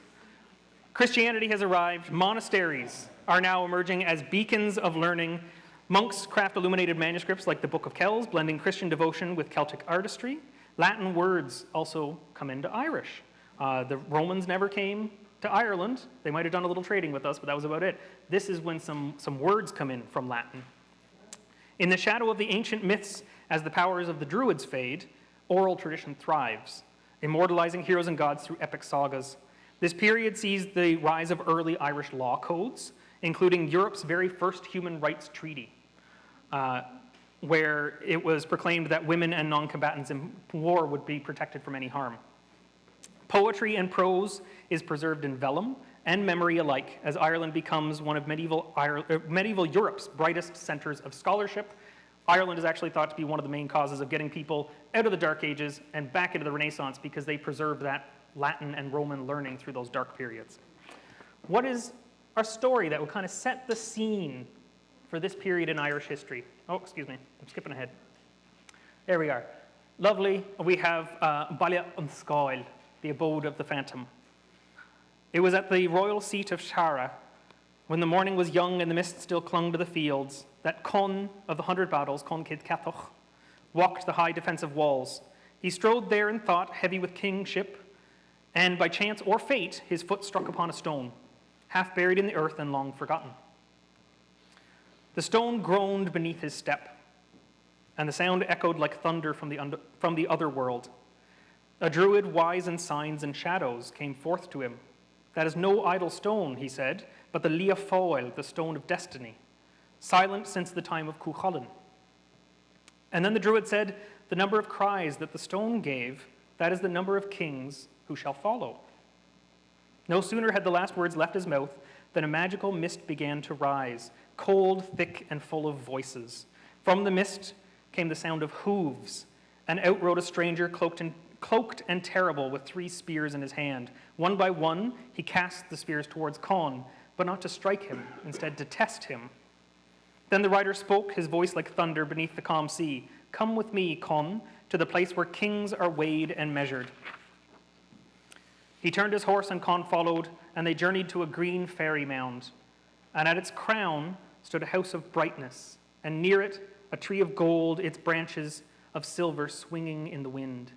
Christianity has arrived. Monasteries are now emerging as beacons of learning. Monks craft illuminated manuscripts like the Book of Kells, blending Christian devotion with Celtic artistry. Latin words also come into Irish. The Romans never came to Ireland. They might have done a little trading with us, but that was about it. This is when some words come in from Latin. In the shadow of the ancient myths, as the powers of the Druids fade, oral tradition thrives, immortalizing heroes and gods through epic sagas. This period sees the rise of early Irish law codes, including Europe's very first human rights treaty, where it was proclaimed that women and non-combatants in war would be protected from any harm. Poetry and prose is preserved in vellum and memory alike, as Ireland becomes one of medieval Europe's brightest centers of scholarship. Ireland is actually thought to be one of the main causes of getting people out of the Dark Ages and back into the Renaissance because they preserved that Latin and Roman learning through those dark periods. What is our story that will kind of set the scene for this period in Irish history? Oh, excuse me, I'm skipping ahead. There we are. Lovely, we have Baile an Scoil, the abode of the phantom. It was at the royal seat of Tara, when the morning was young and the mist still clung to the fields, that Conn of the 100 battles, Conn Céad Ceathair, walked the high defensive walls. He strode there in thought, heavy with kingship, and by chance or fate, his foot struck upon a stone, half buried in the earth and long forgotten. The stone groaned beneath his step, and the sound echoed like thunder from the other world. A druid wise in signs and shadows came forth to him, That is no idle stone, he said, but the Liafoil, the stone of destiny, silent since the time of Cuchulainn. And then the druid said, the number of cries that the stone gave, that is the number of kings who shall follow. No sooner had the last words left his mouth than a magical mist began to rise, cold, thick, and full of voices. From the mist came the sound of hooves, and out rode a stranger cloaked and terrible with 3 spears in his hand. One by one, he cast the spears towards Conn, but not to strike him, instead to test him. Then the rider spoke, his voice like thunder beneath the calm sea. Come with me, Conn, to the place where kings are weighed and measured. He turned his horse and Conn followed, and they journeyed to a green fairy mound. And at its crown stood a house of brightness, and near it a tree of gold, its branches of silver swinging in the wind.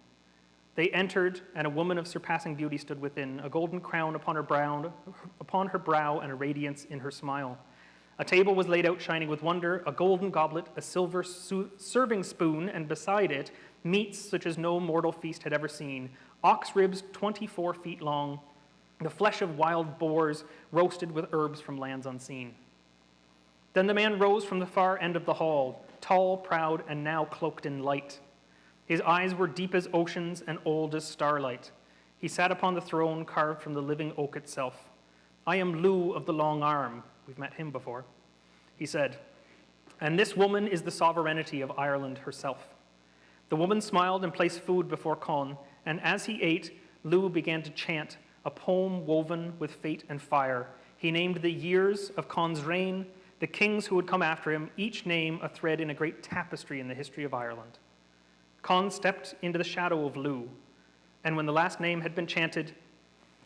They entered, and a woman of surpassing beauty stood within, a golden crown upon her brow and a radiance in her smile. A table was laid out shining with wonder, a golden goblet, a silver serving spoon, and beside it, meats such as no mortal feast had ever seen, ox ribs 24 feet long, the flesh of wild boars roasted with herbs from lands unseen. Then the man rose from the far end of the hall, tall, proud, and now cloaked in light. His eyes were deep as oceans and old as starlight. He sat upon the throne carved from the living oak itself. I am Lugh of the Long Arm. We've met him before. He said, and this woman is the sovereignty of Ireland herself. The woman smiled and placed food before Conn, and as he ate, Lugh began to chant a poem woven with fate and fire. He named the years of Conn's reign, the kings who would come after him, each name a thread in a great tapestry in the history of Ireland. Conn stepped into the shadow of Lugh, and when the last name had been chanted,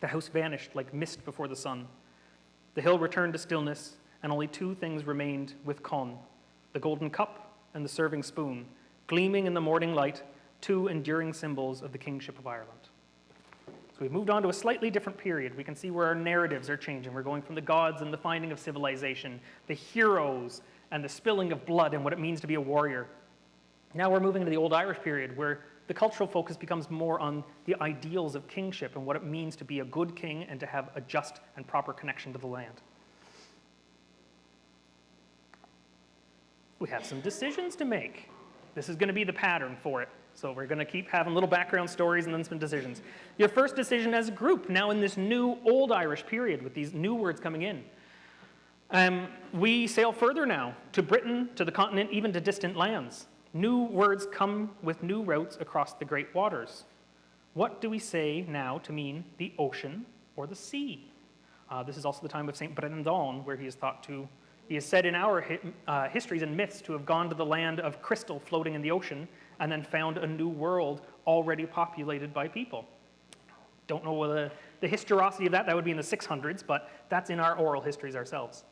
the house vanished like mist before the sun. The hill returned to stillness, and only 2 things remained with Conn, the golden cup and the serving spoon, gleaming in the morning light, 2 enduring symbols of the kingship of Ireland. So we've moved on to a slightly different period. We can see where our narratives are changing. We're going from the gods and the finding of civilization, the heroes and the spilling of blood and what it means to be a warrior. Now we're moving into the Old Irish period, where the cultural focus becomes more on the ideals of kingship and what it means to be a good king and to have a just and proper connection to the land. We have some decisions to make. This is going to be the pattern for it. So we're going to keep having little background stories and then some decisions. Your first decision as a group, now in this new Old Irish period with these new words coming in. We sail further now, to Britain, to the continent, even to distant lands. New words come with new routes across the great waters. What do we say now to mean the ocean or the sea? This is also the time of St. Brendan, where he is thought to, he is said in our histories and myths to have gone to the land of crystal floating in the ocean and then found a new world already populated by people. Don't know the historicity of that. That would be in the 600s, but that's in our oral histories ourselves.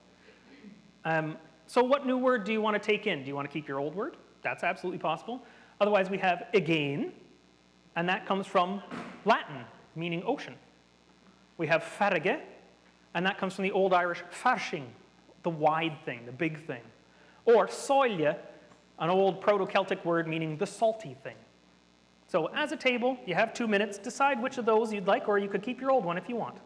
So what new word do you want to take in? Do you want to keep your old word? That's absolutely possible. Otherwise, we have again, and that comes from Latin, meaning ocean. We have farige, and that comes from the Old Irish farshing, the wide thing, the big thing. Or soilje, an old Proto-Celtic word meaning the salty thing. So as a table, you have 2 minutes. Decide which of those you'd like, or you could keep your old one if you want.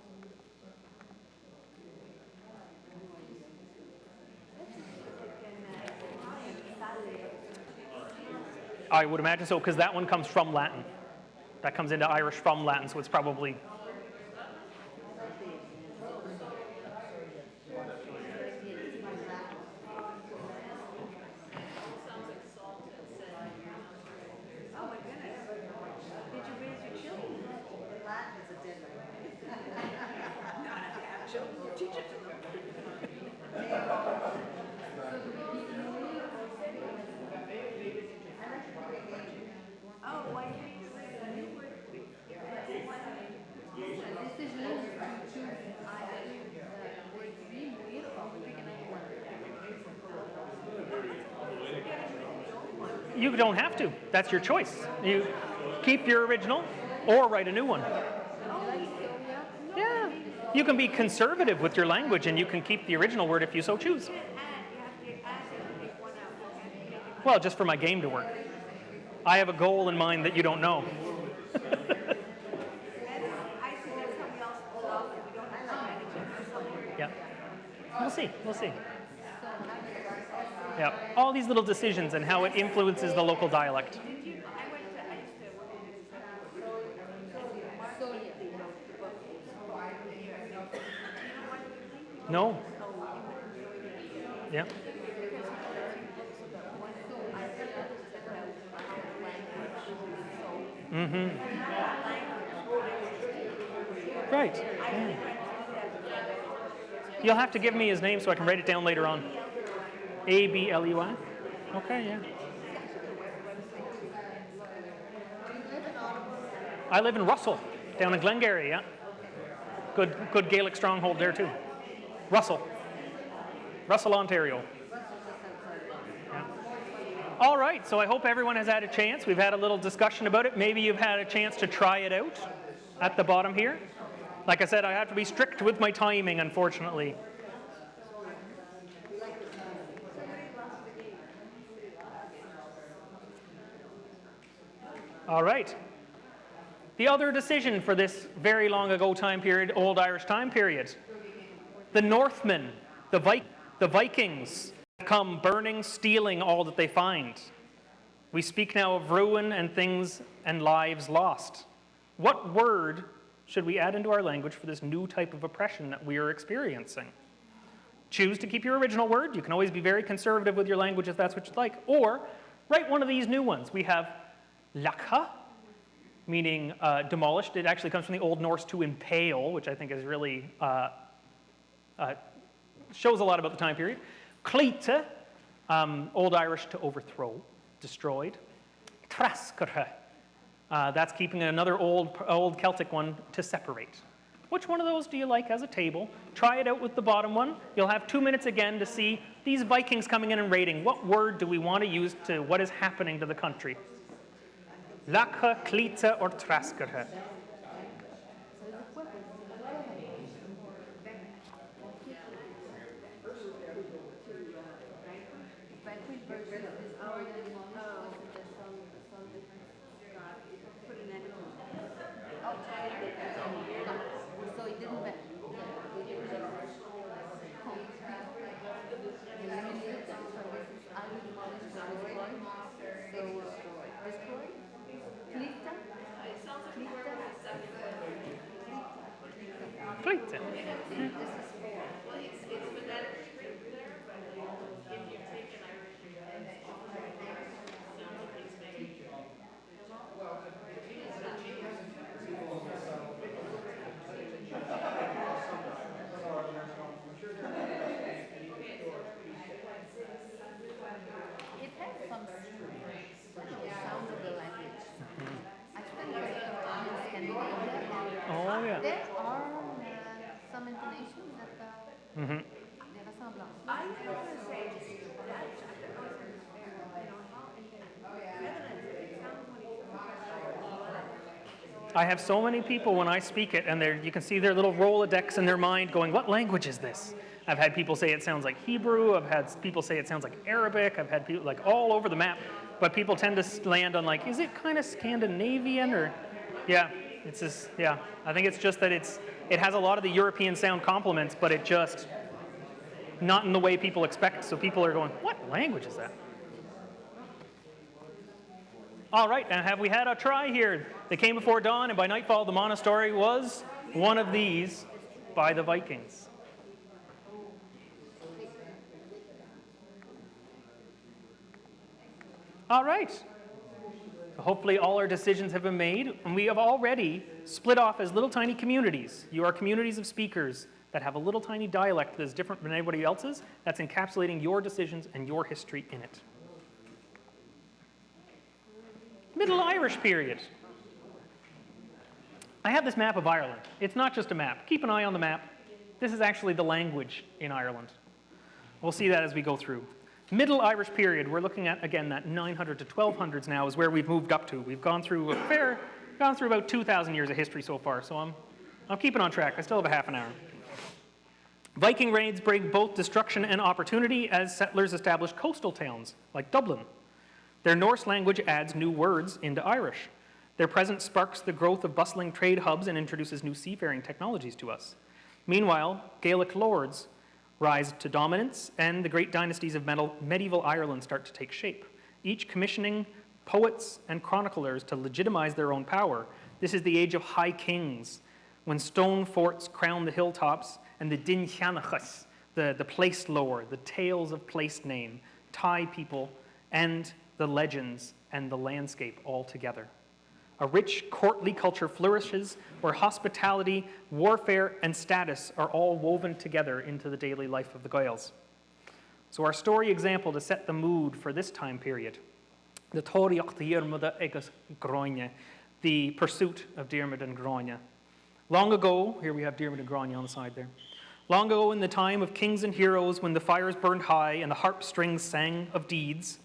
I would imagine so, because that one comes from Latin. That comes into Irish from Latin, so it's probably... You don't have to. That's your choice. You keep your original or write a new one. Yeah. You can be conservative with your language and you can keep the original word if you so choose. Well, just for my game to work. I have a goal in mind that you don't know. see. We'll see. Yeah, all these little decisions and how it influences the local dialect. No. Yeah. Mm-hmm. Right. Yeah. You'll have to give me his name so I can write it down later on. A-B-L-E-Y? Okay, yeah. I live in Russell, down in Glengarry, yeah. Good Gaelic stronghold there too. Russell, Ontario. Yeah. All right, so I hope everyone has had a chance. We've had a little discussion about it. Maybe you've had a chance to try it out at the bottom here. Like I said, I have to be strict with my timing, unfortunately. All right. The other decision for this very long ago time period, Old Irish time period. The Northmen, the Vikings, come burning, stealing all that they find. We speak now of ruin and things and lives lost. What word should we add into our language for this new type of oppression that we are experiencing? Choose to keep your original word. You can always be very conservative with your language if that's what you'd like. Or write one of these new ones. We have lakha, meaning demolished. It actually comes from the Old Norse to impale, which I think is really shows a lot about the time period. Cleite, Old Irish to overthrow, destroyed. Trascare, that's keeping another old Celtic one to separate. Which one of those do you like as a table? Try it out with the bottom one. You'll have 2 minutes again to see these Vikings coming in and raiding. What word do we want to use to what is happening to the country? Lakha, Cleite, or Trascare? Cleite. Oh, yeah. There are some intonations that Mm-hmm. they ressemble. I have so many people when I speak it, and you can see their little Rolodex in their mind going, what language is this? I've had people say it sounds like Hebrew. I've had people say it sounds like Arabic. I've had people like all over the map. But people tend to land on like, is it kind of Scandinavian or, yeah, it's just, yeah. I think it's just that it has a lot of the European sound complements, but it just, not in the way people expect. So people are going, what language is that? All right, now have we had a try here? They came before dawn, and by nightfall the monastery was one of these by the Vikings. All right. Hopefully all our decisions have been made, and we have already split off as little tiny communities. You are communities of speakers that have a little tiny dialect that is different than anybody else's, that's encapsulating your decisions and your history in it. Middle Irish period. I have this map of Ireland. It's not just a map. Keep an eye on the map. This is actually the language in Ireland. We'll see that as we go through. Middle Irish period, we're looking at, again, that 900 to 1200s now is where we've moved up to. We've gone through about 2,000 years of history so far, so I'm keeping on track. I still have a half an hour. Viking raids bring both destruction and opportunity as settlers establish coastal towns, like Dublin. Their Norse language adds new words into Irish. Their presence sparks the growth of bustling trade hubs and introduces new seafaring technologies to us. Meanwhile, Gaelic lords rise to dominance, and the great dynasties of medieval Ireland start to take shape, each commissioning poets and chroniclers to legitimize their own power. This is the age of high kings, when stone forts crown the hilltops and the dincheanachas, the place lore, the tales of place name, tie people and the legends and the landscape all together. A rich courtly culture flourishes where hospitality, warfare, and status are all woven together into the daily life of the Gaels. So our story example to set the mood for this time period, the Tóireacht Diarmuide agus Gráinne, the pursuit of Diarmuid and Gráinne. Long ago, here we have Diarmuid and Gráinne on the side there. Long ago in the time of kings and heroes, when the fires burned high and the harp strings sang of deeds,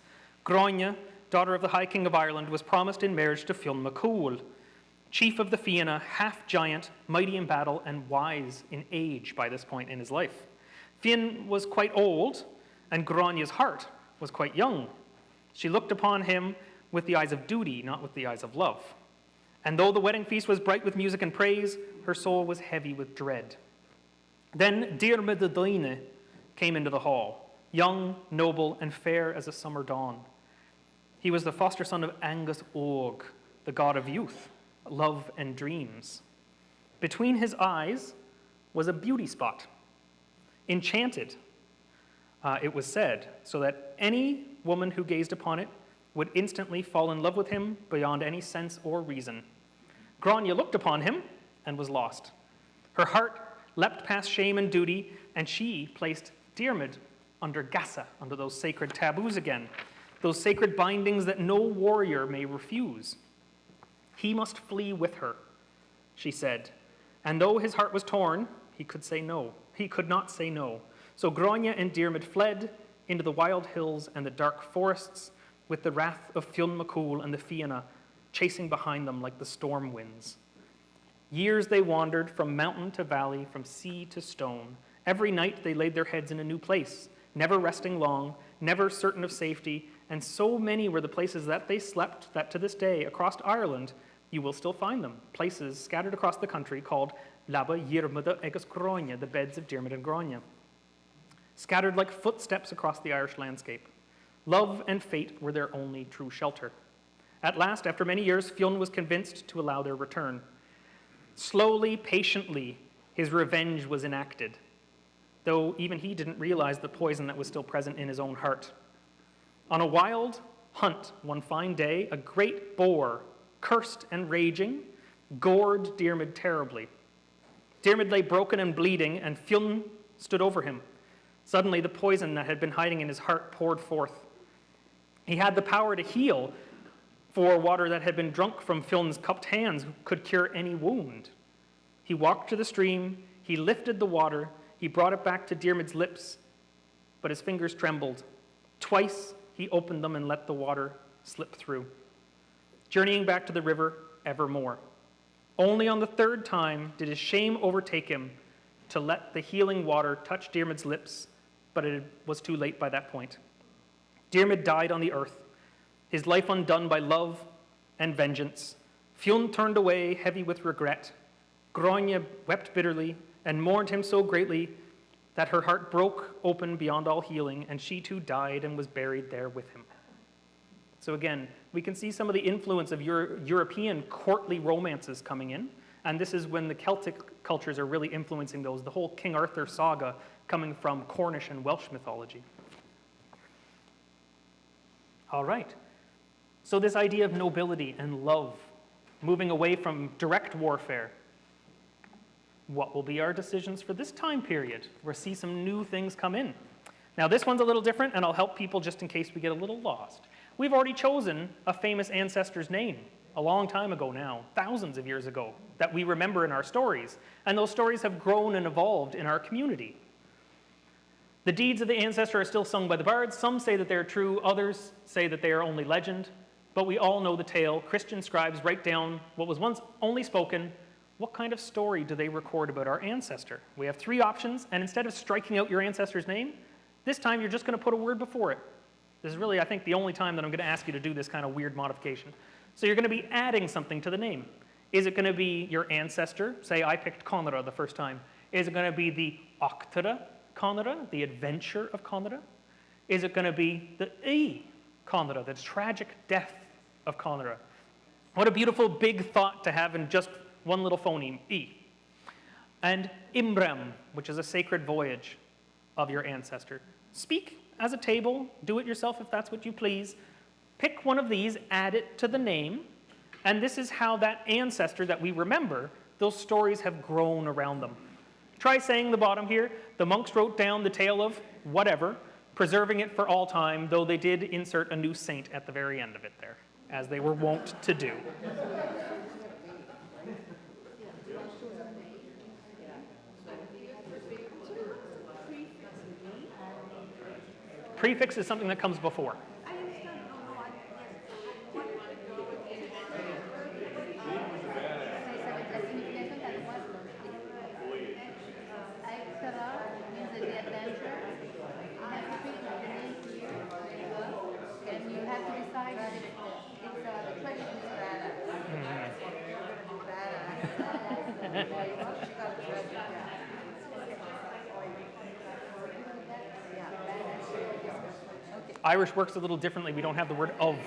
Gráinne, daughter of the High King of Ireland, was promised in marriage to Fionn McCool, chief of the Fianna, half-giant, mighty in battle, and wise in age by this point in his life. Fionn was quite old, and Gráinne's heart was quite young. She looked upon him with the eyes of duty, not with the eyes of love. And though the wedding feast was bright with music and praise, her soul was heavy with dread. Then Diarmuid the Daoine came into the hall, young, noble, and fair as a summer dawn. He was the foster son of Angus Og, the god of youth, love, and dreams. Between his eyes was a beauty spot, enchanted, it was said, so that any woman who gazed upon it would instantly fall in love with him beyond any sense or reason. Gráinne looked upon him and was lost. Her heart leapt past shame and duty, and she placed Diarmuid under Gasa, under those sacred taboos again, those sacred bindings that no warrior may refuse. He must flee with her, she said, and though his heart was torn, he could say no. He could not say no. So Gráinne and Diarmuid fled into the wild hills and the dark forests, with the wrath of Fionn McCool and the Fianna chasing behind them like the storm winds. Years they wandered from mountain to valley, from sea to stone. Every night they laid their heads in a new place, never resting long, never certain of safety, and so many were the places that they slept that to this day, across Ireland, you will still find them, places scattered across the country called Labba Diarmuide agus Gráinne, the beds of Diarmuid and Gráinne, scattered like footsteps across the Irish landscape. Love and fate were their only true shelter. At last, after many years, Fionn was convinced to allow their return. Slowly, patiently, his revenge was enacted, though even he didn't realize the poison that was still present in his own heart. On a wild hunt one fine day, a great boar, cursed and raging, gored Diarmuid terribly. Diarmuid lay broken and bleeding, and Fionn stood over him. Suddenly, the poison that had been hiding in his heart poured forth. He had the power to heal, for water that had been drunk from Fionn's cupped hands could cure any wound. He walked to the stream, he lifted the water, he brought it back to Diarmuid's lips, but his fingers trembled. Twice he opened them and let the water slip through, journeying back to the river evermore. Only on the third time did his shame overtake him to let the healing water touch Diarmuid's lips, but it was too late by that point. Diarmuid died on the earth, his life undone by love and vengeance. Fionn turned away, heavy with regret. Gráinne wept bitterly and mourned him so greatly that her heart broke open beyond all healing, and she too died and was buried there with him. So again, we can see some of the influence of European courtly romances coming in, and this is when the Celtic cultures are really influencing those, the whole King Arthur saga coming from Cornish and Welsh mythology. All right, so this idea of nobility and love, moving away from direct warfare. What will be our decisions for this time period? We'll see some new things come in. Now this one's a little different, and I'll help people just in case we get a little lost. We've already chosen a famous ancestor's name a long time ago now, thousands of years ago, that we remember in our stories. And those stories have grown and evolved in our community. The deeds of the ancestor are still sung by the bards. Some say that they're true, others say that they are only legend. But we all know the tale. Christian scribes write down what was once only spoken. What kind of story do they record about our ancestor? We have three options, and instead of striking out your ancestor's name, this time you're just going to put a word before it. This is really, I think, the only time that I'm going to ask you to do this kind of weird modification. So you're going to be adding something to the name. Is it going to be your ancestor? Say I picked Conra the first time. Is it going to be the Octara Conra, the adventure of Conra? Is it going to be the Conra, the tragic death of Conra? What a beautiful big thought to have in just one little phoneme, E. And Imrem, which is a sacred voyage of your ancestor. Speak as a table, do it yourself if that's what you please. Pick one of these, add it to the name, and this is how that ancestor that we remember, those stories have grown around them. Try saying the bottom here, the monks wrote down the tale of whatever, preserving it for all time, though they did insert a new saint at the very end of it there, as they were wont to do. Prefix is something that comes before. Irish works a little differently. We don't have the word of.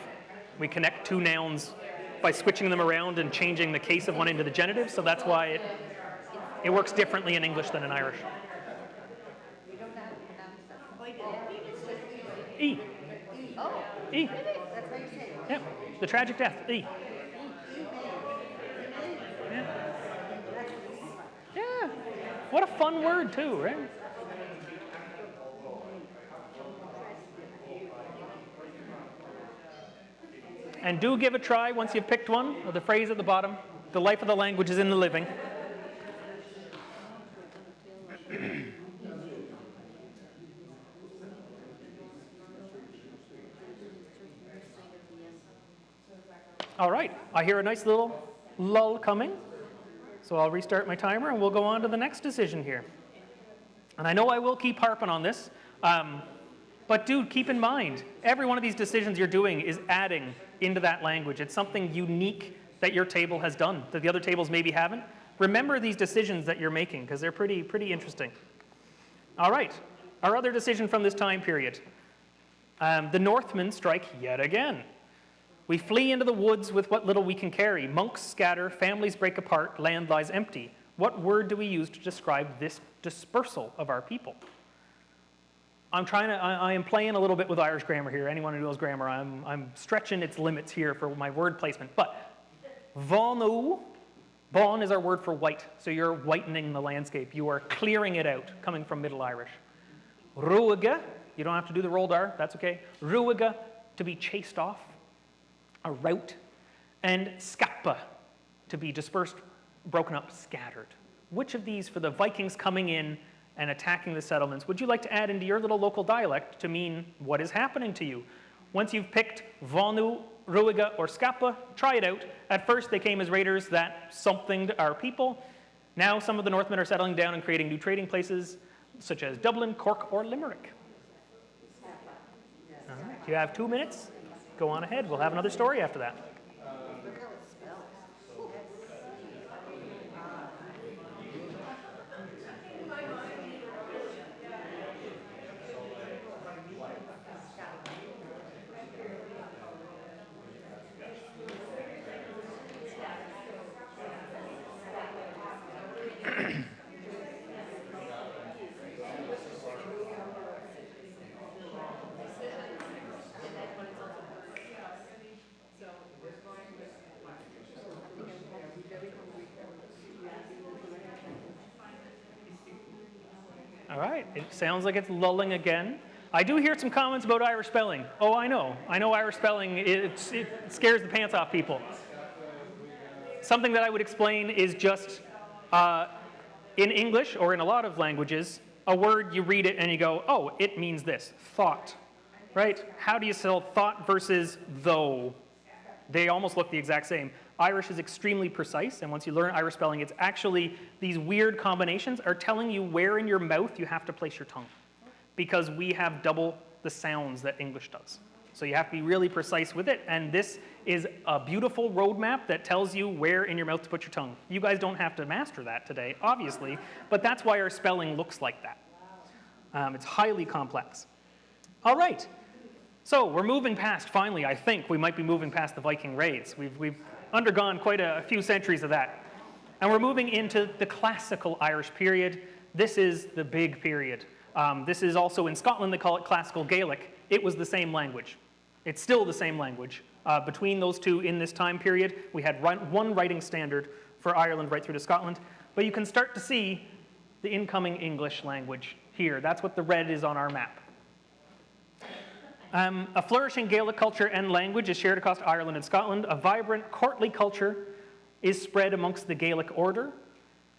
We connect two nouns by switching them around and changing the case of one into the genitive, so that's why it works differently in English than in Irish. E. E. Yeah, the tragic death, E. Yeah, what a fun word too, right? And do give a try once you've picked one, or the phrase at the bottom, the life of the language is in the living. All right, I hear a nice little lull coming, so I'll restart my timer and we'll go on to the next decision here. And I know I will keep harping on this, but do keep in mind, every one of these decisions you're doing is adding into that language. It's something unique that your table has done that the other tables maybe haven't. Remember these decisions that you're making because they're pretty interesting. All right, our other decision from this time period. The Northmen strike yet again. We flee into the woods with what little we can carry. Monks scatter, families break apart, land lies empty. What word do we use to describe this dispersal of our people? I am playing a little bit with Irish grammar here. Anyone who knows grammar, I'm stretching its limits here for my word placement. But Vonu, Bon is our word for white. So you're whitening the landscape. You are clearing it out, coming from Middle Irish. Ruaga, you don't have to do the rolled R, that's okay. Ruaga, to be chased off, a rout. And Scappa, to be dispersed, broken up, scattered. Which of these for the Vikings coming in and attacking the settlements would you like to add into your little local dialect to mean what is happening to you? Once you've picked Vonu, Ruaga, or Scappa, try it out. At first they came as raiders that somethinged our people. Now some of the Northmen are settling down and creating new trading places such as Dublin, Cork, or Limerick. All right. You have 2 minutes. Go on ahead. We'll have another story after that. All right, it sounds like it's lulling again. I do hear some comments about Irish spelling. Oh, I know Irish spelling, it scares the pants off people. Something that I would explain is just, in English, or in a lot of languages, a word, you read it and you go, oh, it means this, thought, right? How do you spell thought versus though? They almost look the exact same. Irish is extremely precise, and once you learn Irish spelling, it's actually, these weird combinations are telling you where in your mouth you have to place your tongue, because we have double the sounds that English does. So you have to be really precise with it, and this is a beautiful roadmap that tells you where in your mouth to put your tongue. You guys don't have to master that today, obviously, but that's why our spelling looks like that. It's highly complex. All right, so we're moving past, finally, I think we might be moving past the Viking raids. We've undergone quite a few centuries of that. And we're moving into the classical Irish period. This is the big period. This is also in Scotland, they call it classical Gaelic. It was the same language. It's still the same language. Between those two in this time period, we had one writing standard for Ireland right through to Scotland. But you can start to see the incoming English language here. That's what the red is on our map. A flourishing Gaelic culture and language is shared across Ireland and Scotland. A vibrant courtly culture is spread amongst the Gaelic order.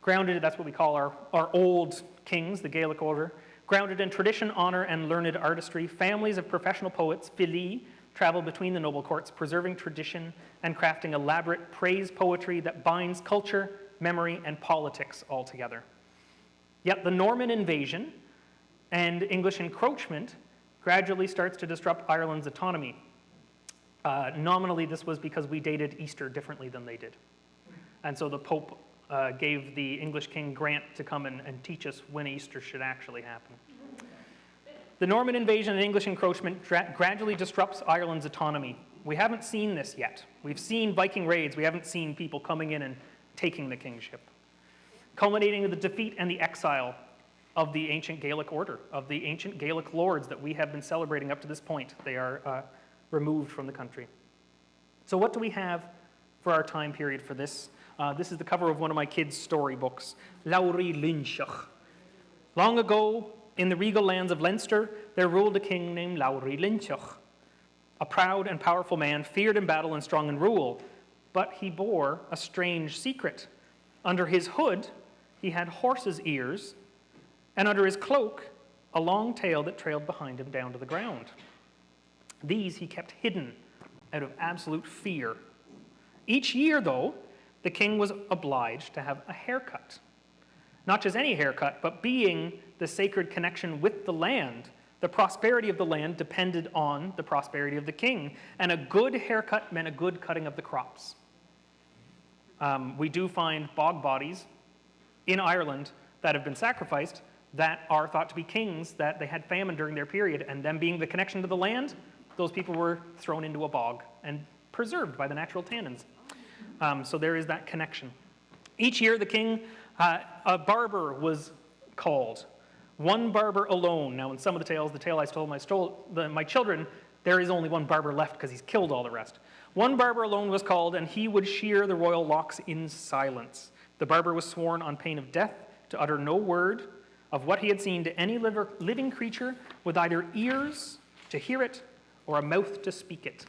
Grounded, that's what we call our old kings, the Gaelic order. Grounded in tradition, honor, and learned artistry, families of professional poets, filii, travel between the noble courts, preserving tradition and crafting elaborate praise poetry that binds culture, memory, and politics all together. Yet the Norman invasion and English encroachment gradually starts to disrupt Ireland's autonomy. Nominally, this was because we dated Easter differently than they did. And so the Pope gave the English king grant to come and teach us when Easter should actually happen. The Norman invasion and English encroachment gradually disrupts Ireland's autonomy. We haven't seen this yet. We've seen Viking raids. We haven't seen people coming in and taking the kingship. Culminating with the defeat and the exile of the ancient Gaelic order, of the ancient Gaelic lords that we have been celebrating up to this point. They are removed from the country. So what do we have for our time period for this? This is the cover of one of my kids' storybooks, Lowry Lynchach. Long ago, in the regal lands of Leinster, there ruled a king named Lowry Lynchach. A proud and powerful man, feared in battle and strong in rule, but he bore a strange secret. Under his hood, he had horse's ears, and under his cloak, a long tail that trailed behind him down to the ground. These he kept hidden out of absolute fear. Each year, though, the king was obliged to have a haircut. Not just any haircut, but being the sacred connection with the land, the prosperity of the land depended on the prosperity of the king, and a good haircut meant a good cutting of the crops. We do find bog bodies in Ireland that have been sacrificed that are thought to be kings, that they had famine during their period, and them being the connection to the land, those people were thrown into a bog and preserved by the natural tannins. So there is that connection. Each year the king, a barber was called. One barber alone. Now in some of the tales, the tale I told my children, there is only one barber left because he's killed all the rest. One barber alone was called, and he would shear the royal locks in silence. The barber was sworn on pain of death to utter no word of what he had seen to any living creature with either ears to hear it or a mouth to speak it.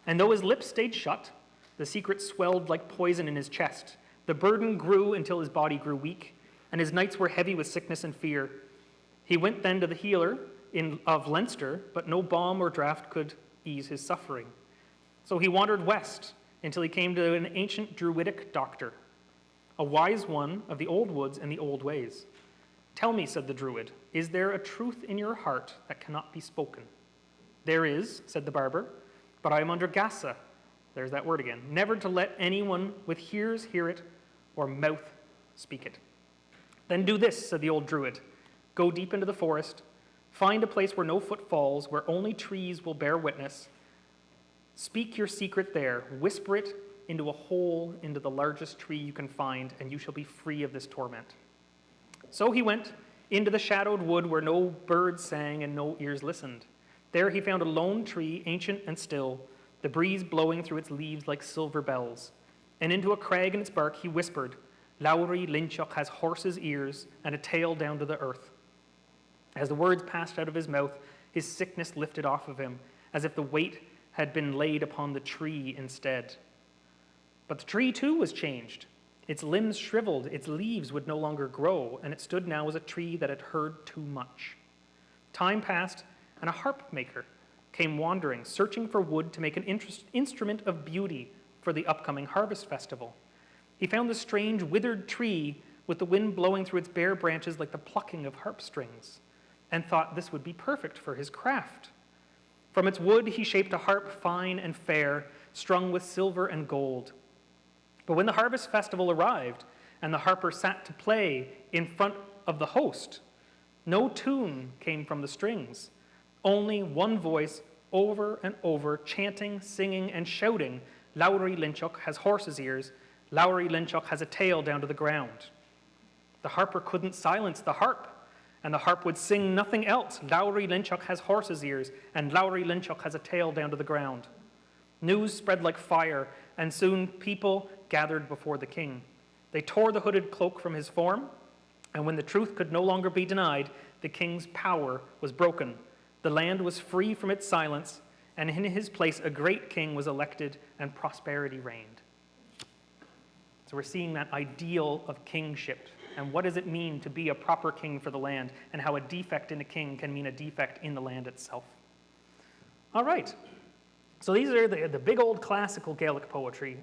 And though his lips stayed shut, the secret swelled like poison in his chest. The burden grew until his body grew weak, and his nights were heavy with sickness and fear. He went then to the healer of Leinster, but no balm or draught could ease his suffering. So he wandered west until he came to an ancient Druidic doctor, a wise one of the old woods and the old ways. "Tell me," said the Druid, "is there a truth in your heart that cannot be spoken?" "There is," said the barber, "but I am under gassa," there's that word again, "never to let anyone with ears hear it or mouth speak it." "Then do this," said the old Druid. "Go deep into the forest, find a place where no foot falls, where only trees will bear witness. Speak your secret there, whisper it into a hole into the largest tree you can find, and you shall be free of this torment." So he went into the shadowed wood where no birds sang and no ears listened. There he found a lone tree, ancient and still, the breeze blowing through its leaves like silver bells. And into a crag in its bark he whispered, "Lowry Lynchach has horse's ears and a tail down to the earth." As the words passed out of his mouth, his sickness lifted off of him, as if the weight had been laid upon the tree instead. But the tree too was changed. Its limbs shriveled, its leaves would no longer grow, and it stood now as a tree that had heard too much. Time passed, and a harp maker came wandering, searching for wood to make an instrument of beauty for the upcoming harvest festival. He found the strange withered tree with the wind blowing through its bare branches like the plucking of harp strings, and thought this would be perfect for his craft. From its wood he shaped a harp fine and fair, strung with silver and gold. But when the harvest festival arrived, and the harper sat to play in front of the host, No tune came from the strings, only one voice over and over, chanting, singing, and shouting, Lowry Linchuk has horse's ears, Lowry Linchuk has a tail down to the ground. The harper couldn't silence the harp, and the harp would sing nothing else. Lowry Linchuk has horse's ears, and Lowry Linchuk has a tail down to the ground. News spread like fire, and soon people gathered before the king. They tore the hooded cloak from his form, and when the truth could no longer be denied, the king's power was broken. The land was free from its silence, and in his place a great king was elected, and prosperity reigned. So we're seeing that ideal of kingship, and what does it mean to be a proper king for the land, and how a defect in a king can mean a defect in the land itself. All right, so these are the big old classical Gaelic poetry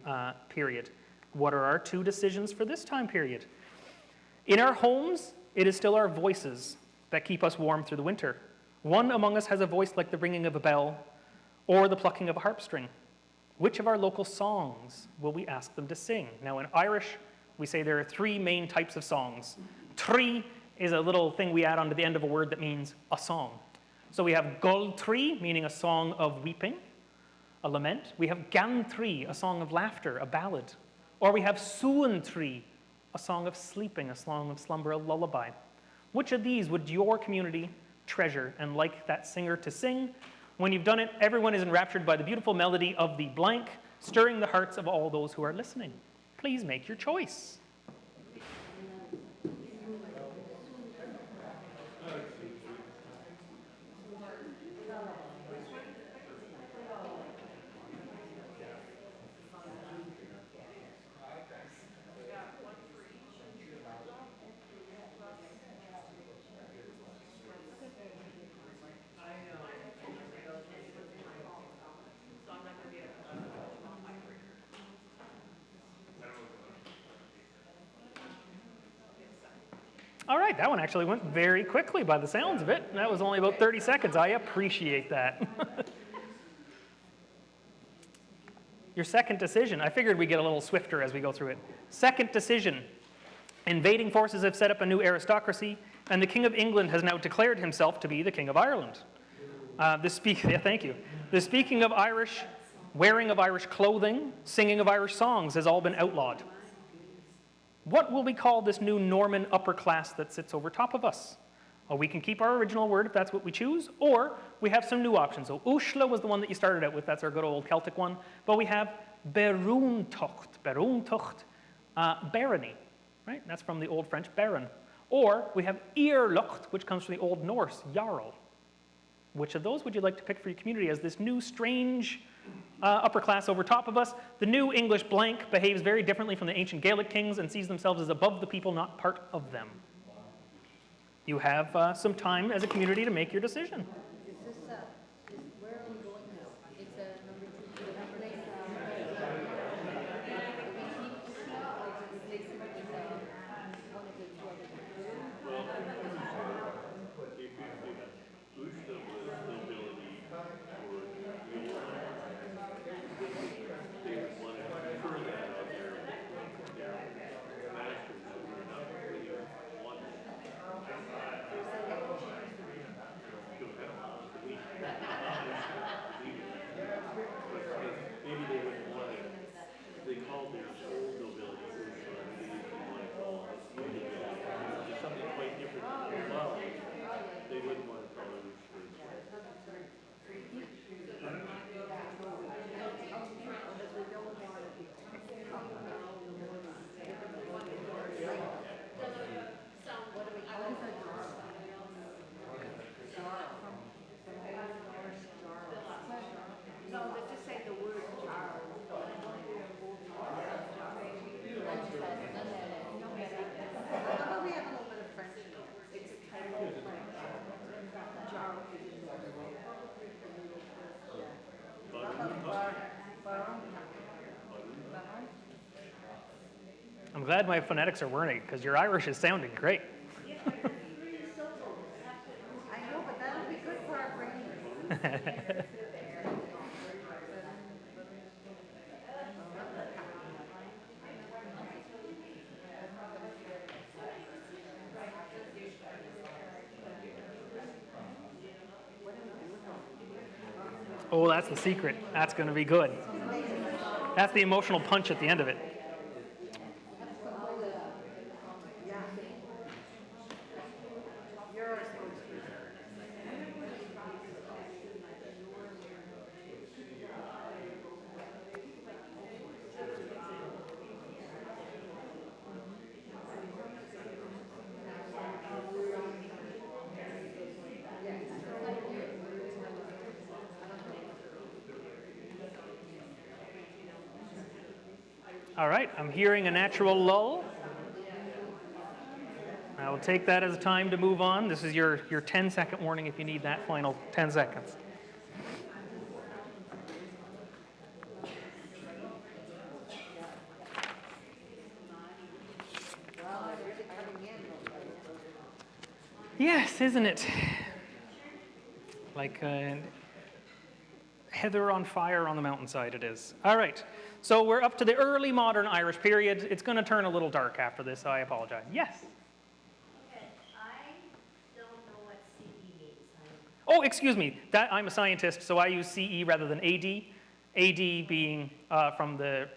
period. What are our two decisions for this time period? In our homes, it is still our voices that keep us warm through the winter. One among us has a voice like the ringing of a bell or the plucking of a harp string. Which of our local songs will we ask them to sing? Now in Irish, we say there are three main types of songs. Trí is a little thing we add onto the end of a word that means a song. So we have Gol Trí, meaning a song of weeping, a lament. We have Gan Trí, a song of laughter, a ballad. Or we have Suan Trí, a song of sleeping, a song of slumber, a lullaby. Which of these would your community treasure and like that singer to sing? When you've done it, everyone is enraptured by the beautiful melody of the blank, stirring the hearts of all those who are listening. Please make your choice. All right, that one actually went very quickly by the sounds of it. That was only about 30 seconds. I appreciate that. Your second decision, I figured we'd get a little swifter as we go through it. Second decision, invading forces have set up a new aristocracy, and the King of England has now declared himself to be the King of Ireland. Thank you. The speaking of Irish, wearing of Irish clothing, singing of Irish songs has all been outlawed. What will we call this new Norman upper class that sits over top of us? Well, we can keep our original word if that's what we choose, or we have some new options. So Ushla was the one that you started out with. That's our good old Celtic one. But we have Berúntucht, barony, right? That's from the Old French baron. Or we have Earlucht, which comes from the Old Norse, jarl. Which of those would you like to pick for your community as this new strange upper class over top of us? The new English blank behaves very differently from the ancient Gaelic kings and sees themselves as above the people, not part of them. You have some time as a community to make your decision. Is this, where are we going now? It's number two, the number eight. Do we keep this now, or do we replace it with one of the two other? Maybe they wouldn't want it. They called their old nobility Ursula, and maybe they want to call this new nobility, which is something quite different from love. They wouldn't want to call it Ursula. No, let's just say the word jar. But we have a little bit of French in it. It's a kind of French. Jar is in I'm glad my phonetics are working, because your Irish is sounding great. I know, but that'll be good for our brains. Oh, that's the secret. That's going to be good. That's the emotional punch at the end of it. All right, I'm hearing a natural lull. I will take that as time to move on. This is your 10-second warning if you need that final 10 seconds. Yes, isn't it? Like heather on fire on the mountainside it is. All right, so we're up to the early modern Irish period. It's going to turn a little dark after this, so I apologize. Yes? Okay, I don't know what CE means. Oh, excuse me. I'm a scientist, so I use CE rather than AD. AD being from the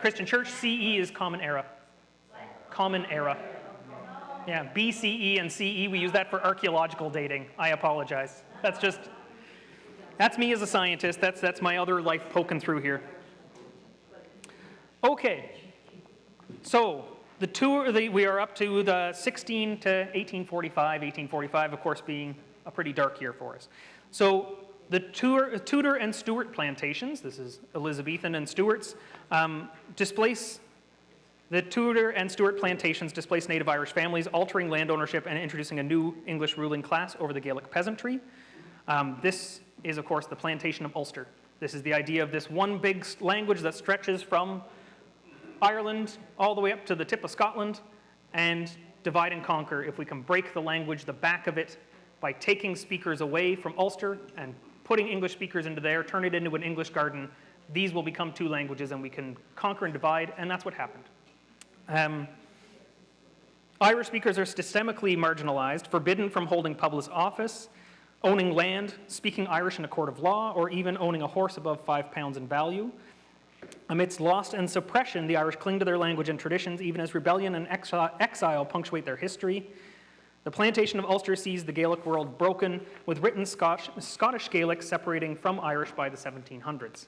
Christian Church. CE is Common Era. Common Era. Yeah, BCE and CE, we use that for archaeological dating. I apologize. That's me as a scientist. That's my other life poking through here. Okay, so we are up to the 16 to 1845, 1845 of course being a pretty dark year for us. So the Tudor and Stuart plantations, this is Elizabethan and Stuarts, the Tudor and Stuart plantations displaced native Irish families, altering land ownership and introducing a new English ruling class over the Gaelic peasantry. This is, of course, the plantation of Ulster. This is the idea of this one big language that stretches from Ireland all the way up to the tip of Scotland, and divide and conquer. If we can break the language, the back of it, by taking speakers away from Ulster and putting English speakers into there, turn it into an English garden, these will become two languages and we can conquer and divide, and that's what happened. Irish speakers are systemically marginalized, forbidden from holding public office, owning land, speaking Irish in a court of law, or even owning a horse above 5 pounds in value. Amidst loss and suppression, the Irish cling to their language and traditions, even as rebellion and exile punctuate their history. The plantation of Ulster sees the Gaelic world broken, with written Scottish Gaelic separating from Irish by the 1700s.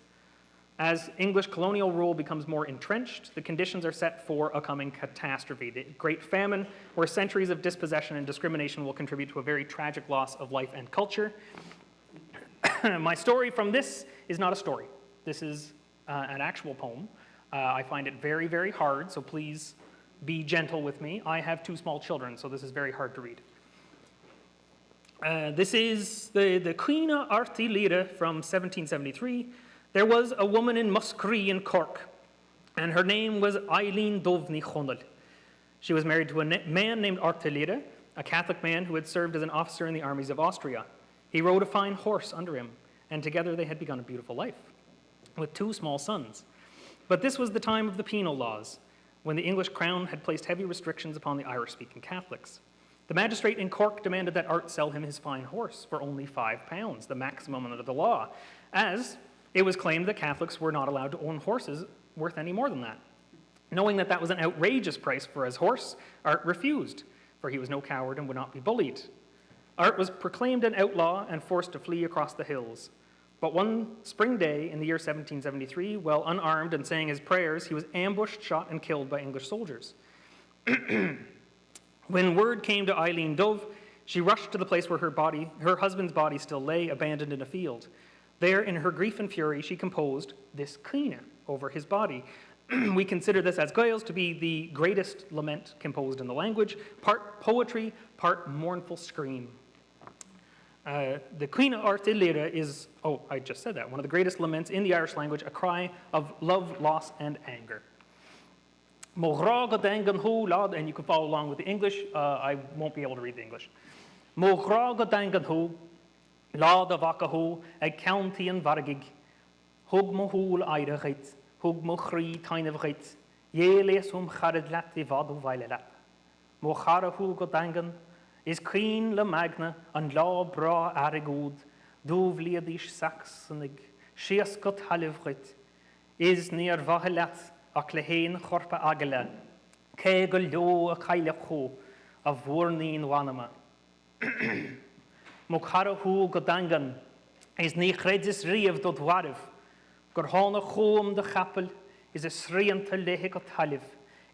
As English colonial rule becomes more entrenched, the conditions are set for a coming catastrophe, the Great Famine, where centuries of dispossession and discrimination will contribute to a very tragic loss of life and culture. My story from this is not a story. This is an actual poem. I find it very, very hard, so please be gentle with me. I have 2 small children, so this is very hard to read. This is the Queen of Arthí Lira from 1773. There was a woman in Muskerry in Cork, and her name was Eileen Dubhghaill Dónall. She was married to a man named Arthur Lira, a Catholic man who had served as an officer in the armies of Austria. He rode a fine horse under him, and together they had begun a beautiful life, with 2 small sons. But this was the time of the penal laws, when the English crown had placed heavy restrictions upon the Irish-speaking Catholics. The magistrate in Cork demanded that Art sell him his fine horse for only 5 pounds, the maximum under the law, as it was claimed that Catholics were not allowed to own horses worth any more than that. Knowing that that was an outrageous price for his horse, Art refused, for he was no coward and would not be bullied. Art was proclaimed an outlaw and forced to flee across the hills. But one spring day in the year 1773, while unarmed and saying his prayers, he was ambushed, shot, and killed by English soldiers. When word came to Eileen Dubh, she rushed to the place where her husband's body still lay, abandoned in a field. There, in her grief and fury, she composed this Cíne over his body. We consider this as Gaels to be the greatest lament composed in the language, part poetry, part mournful scream. The Cíne Arthí Lira is, I just said that, one of the greatest laments in the Irish language, a cry of love, loss, and anger. And you can follow along with the English. I won't be able to read the English. Lad of Akahu, a county and Vargig, Hug Mohul Idagit, Hug Mochri Tainavgit, Yelesum Charidlat Vivadu Vailelat. Mocharahu Godangan is Queen La Magna and Law Bra Arigud, Dúbhliadís Saxonig, Sias go talibhrit, is near Vahilat, a Clehéin Chorpa Agala, Ke go leo a Kailacho, a Vornin Wanama. Mokharahu go dangan, is ni Chredis Riev dot Wariv, Gorhana Chom de Chapel, is a Srianta Lehe go talib,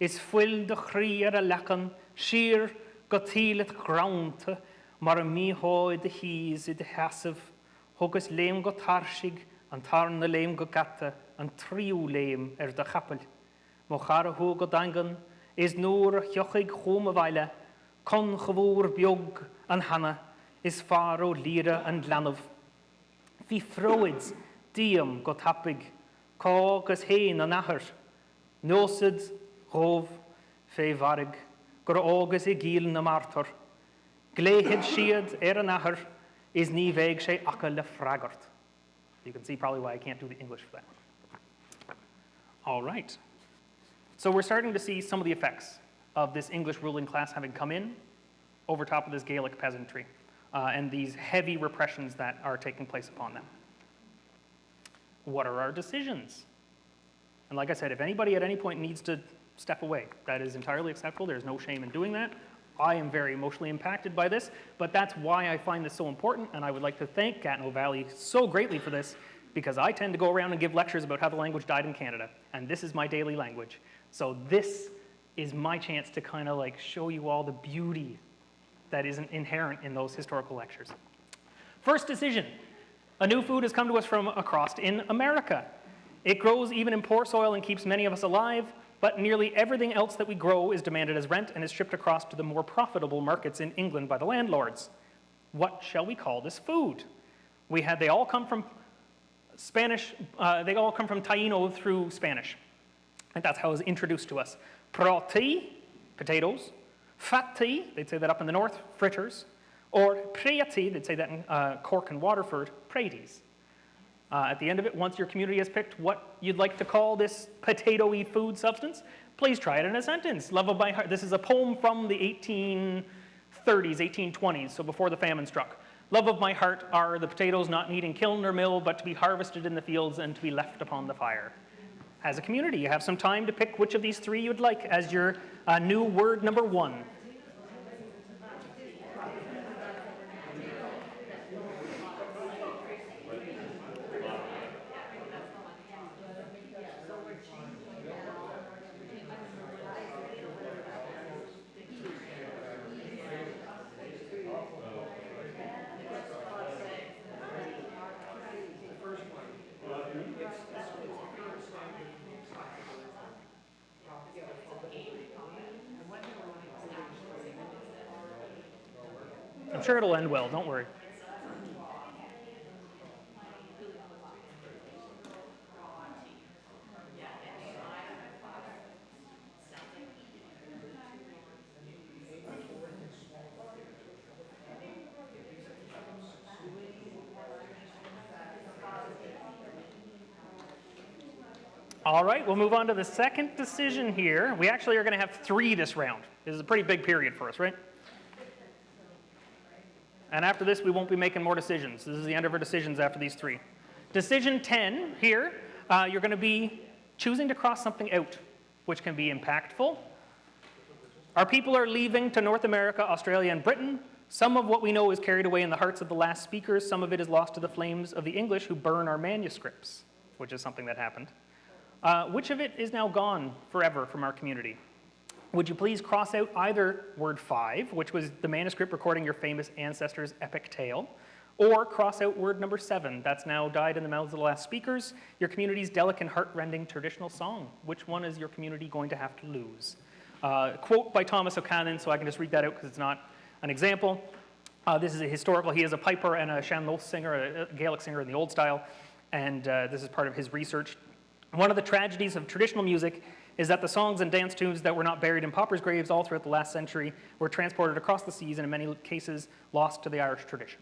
is full de Chrier a Lacan, Sheer go Tilet ground, mar a miho de Hees I de Hassiv, Hogus Lame go Tarshig, and Tarn the Lame go Gatta, and Triu Lame de Chapel. Mokharahu go dangan, is Noor Hjochig Chom of Isla, Con Chavur Biog and Hannah, is Faro Lira and Lanov. Fi Froids, Diem got happig, Caucus Hain and Ahar, Nosid, Rov, Fe Varig, Gor August Egil na Martor, Glehed Shiad an Ahar, is Ni Veg She Akal Fragart. You can see probably why I can't do the English for that. All right. So we're starting to see some of the effects of this English ruling class having come in over top of this Gaelic peasantry and these heavy repressions that are taking place upon them. What are our decisions? And like I said, if anybody at any point needs to step away, that is entirely acceptable. There's no shame in doing that. I am very emotionally impacted by this, but that's why I find this so important, and I would like to thank Gatineau Valley so greatly for this, because I tend to go around and give lectures about how the language died in Canada, and this is my daily language. So this is my chance to kind of like show you all the beauty that is inherent in those historical lectures. First decision. A new food has come to us from across in America. It grows even in poor soil and keeps many of us alive, but nearly everything else that we grow is demanded as rent and is shipped across to the more profitable markets in England by the landlords. What shall we call this food? They all come from Spanish, they all come from Taino through Spanish. And that's how it was introduced to us. Proti, potatoes. Fatti, they'd say that up in the north, fritters. Or preati, they'd say that in Cork and Waterford, praties. At the end of it, once your community has picked what you'd like to call this potato-y food substance, please try it in a sentence. Love of my heart. This is a poem from the 1830s, 1820s, so before the famine struck. Love of my heart are the potatoes not needing kiln or mill, but to be harvested in the fields and to be left upon the fire. As a community, you have some time to pick which of these three you'd like as your new word number 1. I'm sure it'll end well, don't worry. All right, we'll move on to the second decision here. We actually are going to have 3 this round. This is a pretty big period for us, right? And after this, we won't be making more decisions. This is the end of our decisions after these 3. Decision 10 here, you're going to be choosing to cross something out, which can be impactful. Our people are leaving to North America, Australia, and Britain. Some of what we know is carried away in the hearts of the last speakers. Some of it is lost to the flames of the English who burn our manuscripts, which is something that happened. Which of it is now gone forever from our community? Would you please cross out either word 5, which was the manuscript recording your famous ancestors' epic tale, or cross out word number 7, that's now died in the mouths of the last speakers, your community's delicate, heart-rending traditional song. Which one is your community going to have to lose? Quote by Thomas O'Cannon, so I can just read that out because it's not an example. This is a historical, he is a piper and a Shanloth singer, a Gaelic singer in the old style, and this is part of his research. One of the tragedies of traditional music is that the songs and dance tunes that were not buried in paupers' graves all throughout the last century were transported across the seas and in many cases lost to the Irish tradition.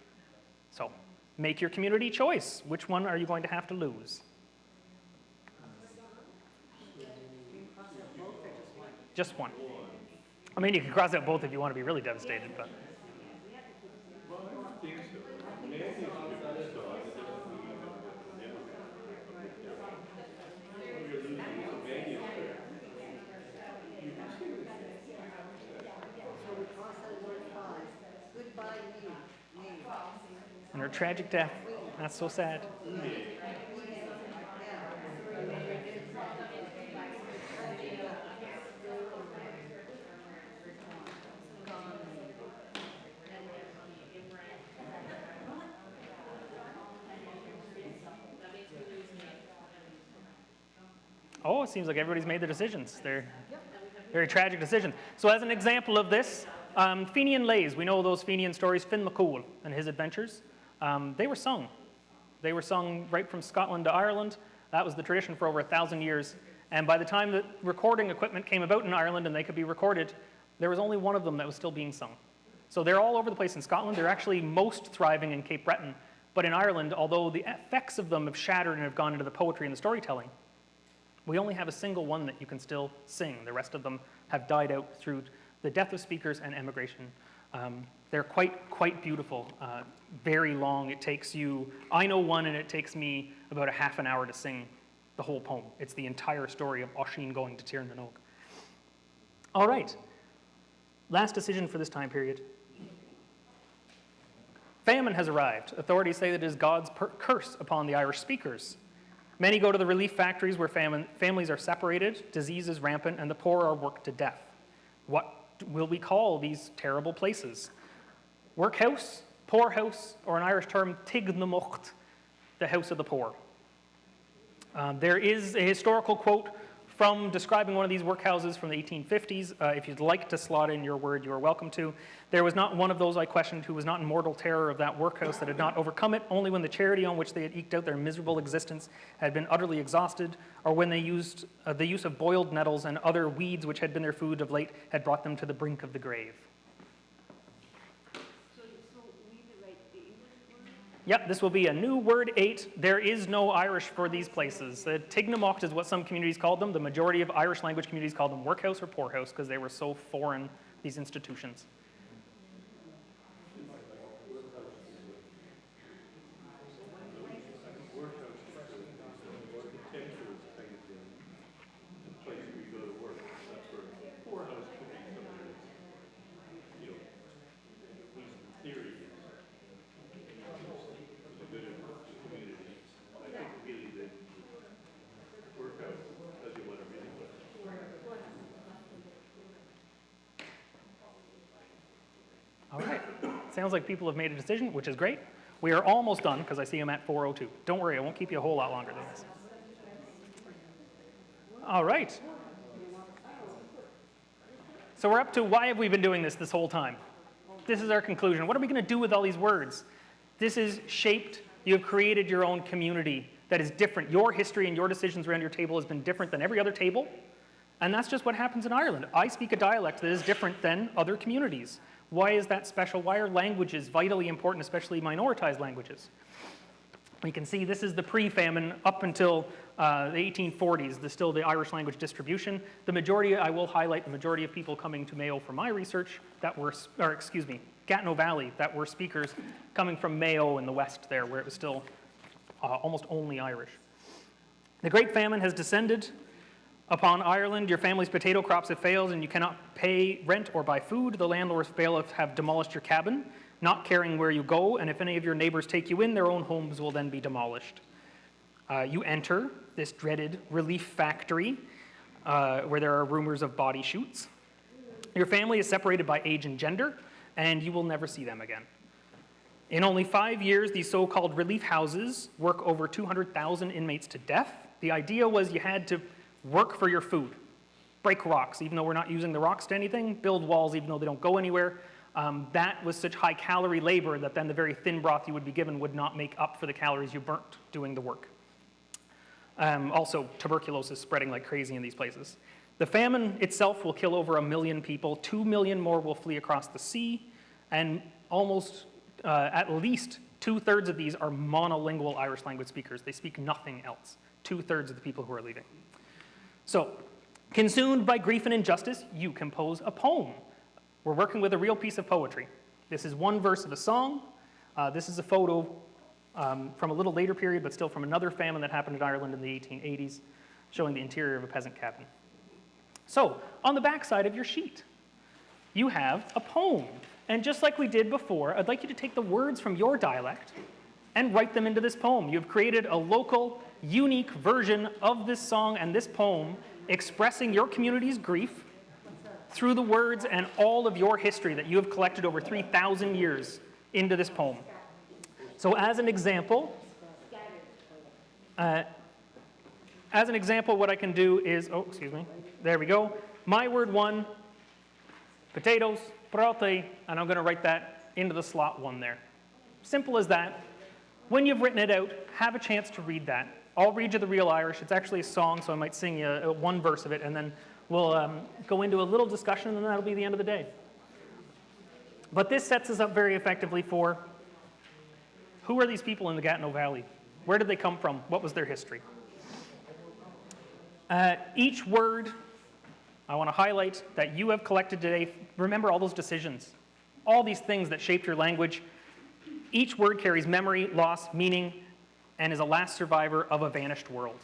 So make your community choice. Which one are you going to have to lose? Just one. I mean, you can cross out both if you want to be really devastated, but. And her tragic death. That's so sad. Oh, it seems like everybody's made their decisions. They're very tragic decisions. So as an example of this, Fenian lays. We know those Fenian stories, Finn McCool and his adventures. They were sung. They were sung right from Scotland to Ireland. That was the tradition for over 1,000 years. And by the time that recording equipment came about in Ireland and they could be recorded, there was only one of them that was still being sung. So they're all over the place in Scotland. They're actually most thriving in Cape Breton. But in Ireland, although the effects of them have shattered and have gone into the poetry and the storytelling, we only have a single one that you can still sing. The rest of them have died out through the death of speakers and emigration. They're quite beautiful, very long. It takes you, I know one, and it takes me about a half an hour to sing the whole poem. It's the entire story of Oisin going to Tir na Nog. All right, last decision for this time period. Famine has arrived. Authorities say that it is God's curse upon the Irish speakers. Many go to the relief factories where families are separated, disease is rampant, and the poor are worked to death. What will we call these terrible places? Workhouse, poorhouse, or an Irish term, tig na mocht, the house of the poor. There is a historical quote from describing one of these workhouses from the 1850s. If you'd like to slot in your word, you are welcome to. There was not one of those I questioned who was not in mortal terror of that workhouse that had not overcome it, only when the charity on which they had eked out their miserable existence had been utterly exhausted, or when they used the use of boiled nettles and other weeds which had been their food of late had brought them to the brink of the grave. Yep, this will be a new word 8. There is no Irish for these places. The Tig na Mocht is what some communities called them. The majority of Irish language communities called them workhouse or poorhouse because they were so foreign, these institutions. All right, sounds like people have made a decision, which is great. We are almost done because I see I'm at 4:02. Don't worry, I won't keep you a whole lot longer than this. All right. So we're up to why have we been doing this whole time? This is our conclusion. What are we going to do with all these words? This is shaped. You have created your own community that is different. Your history and your decisions around your table has been different than every other table. And that's just what happens in Ireland. I speak a dialect that is different than other communities. Why is that special? Why are languages vitally important, especially minoritized languages? We can see this is the pre-famine up until the 1840s, still the Irish language distribution. The majority, I will highlight the majority of people coming to Mayo for my research that were, Gatineau Valley, that were speakers coming from Mayo in the west there, where it was still almost only Irish. The Great Famine has descended upon Ireland. Your family's potato crops have failed and you cannot pay rent or buy food. The landlord's bailiffs have demolished your cabin, not caring where you go, and if any of your neighbors take you in, their own homes will then be demolished. You enter this dreaded relief factory where there are rumors of body shoots. Your family is separated by age and gender, and you will never see them again. In only 5 years, these so-called relief houses work over 200,000 inmates to death. The idea was you had to work for your food, break rocks, even though we're not using the rocks to anything, build walls, even though they don't go anywhere. That was such high-calorie labor that then the very thin broth you would be given would not make up for the calories you burnt doing the work. Also, tuberculosis spreading like crazy in these places. The famine itself will kill over 1 million people. 2 million more will flee across the sea, and almost at least 2/3 of these are monolingual Irish language speakers. They speak nothing else. 2/3 of the people who are leaving. So, consumed by grief and injustice, you compose a poem. We're working with a real piece of poetry. This is one verse of a song. This is a photo from a little later period, but still from another famine that happened in Ireland in the 1880s, showing the interior of a peasant cabin. So, on the back side of your sheet, you have a poem. And just like we did before, I'd like you to take the words from your dialect and write them into this poem. You've created a local, unique version of this song and this poem expressing your community's grief through the words and all of your history that you have collected over 3,000 years into this poem. So as an example, what I can do is, oh, excuse me, there we go. My word 1, potatoes, parote, and I'm going to write that into the slot 1 there. Simple as that. When you've written it out, have a chance to read that. I'll read you the real Irish. It's actually a song, so I might sing you one verse of it, and then we'll go into a little discussion, and then that'll be the end of the day. But this sets us up very effectively for who are these people in the Gatineau Valley? Where did they come from? What was their history? Each word I want to highlight that you have collected today. Remember all those decisions, all these things that shaped your language. Each word carries memory, loss, meaning, and is a last survivor of a vanished world.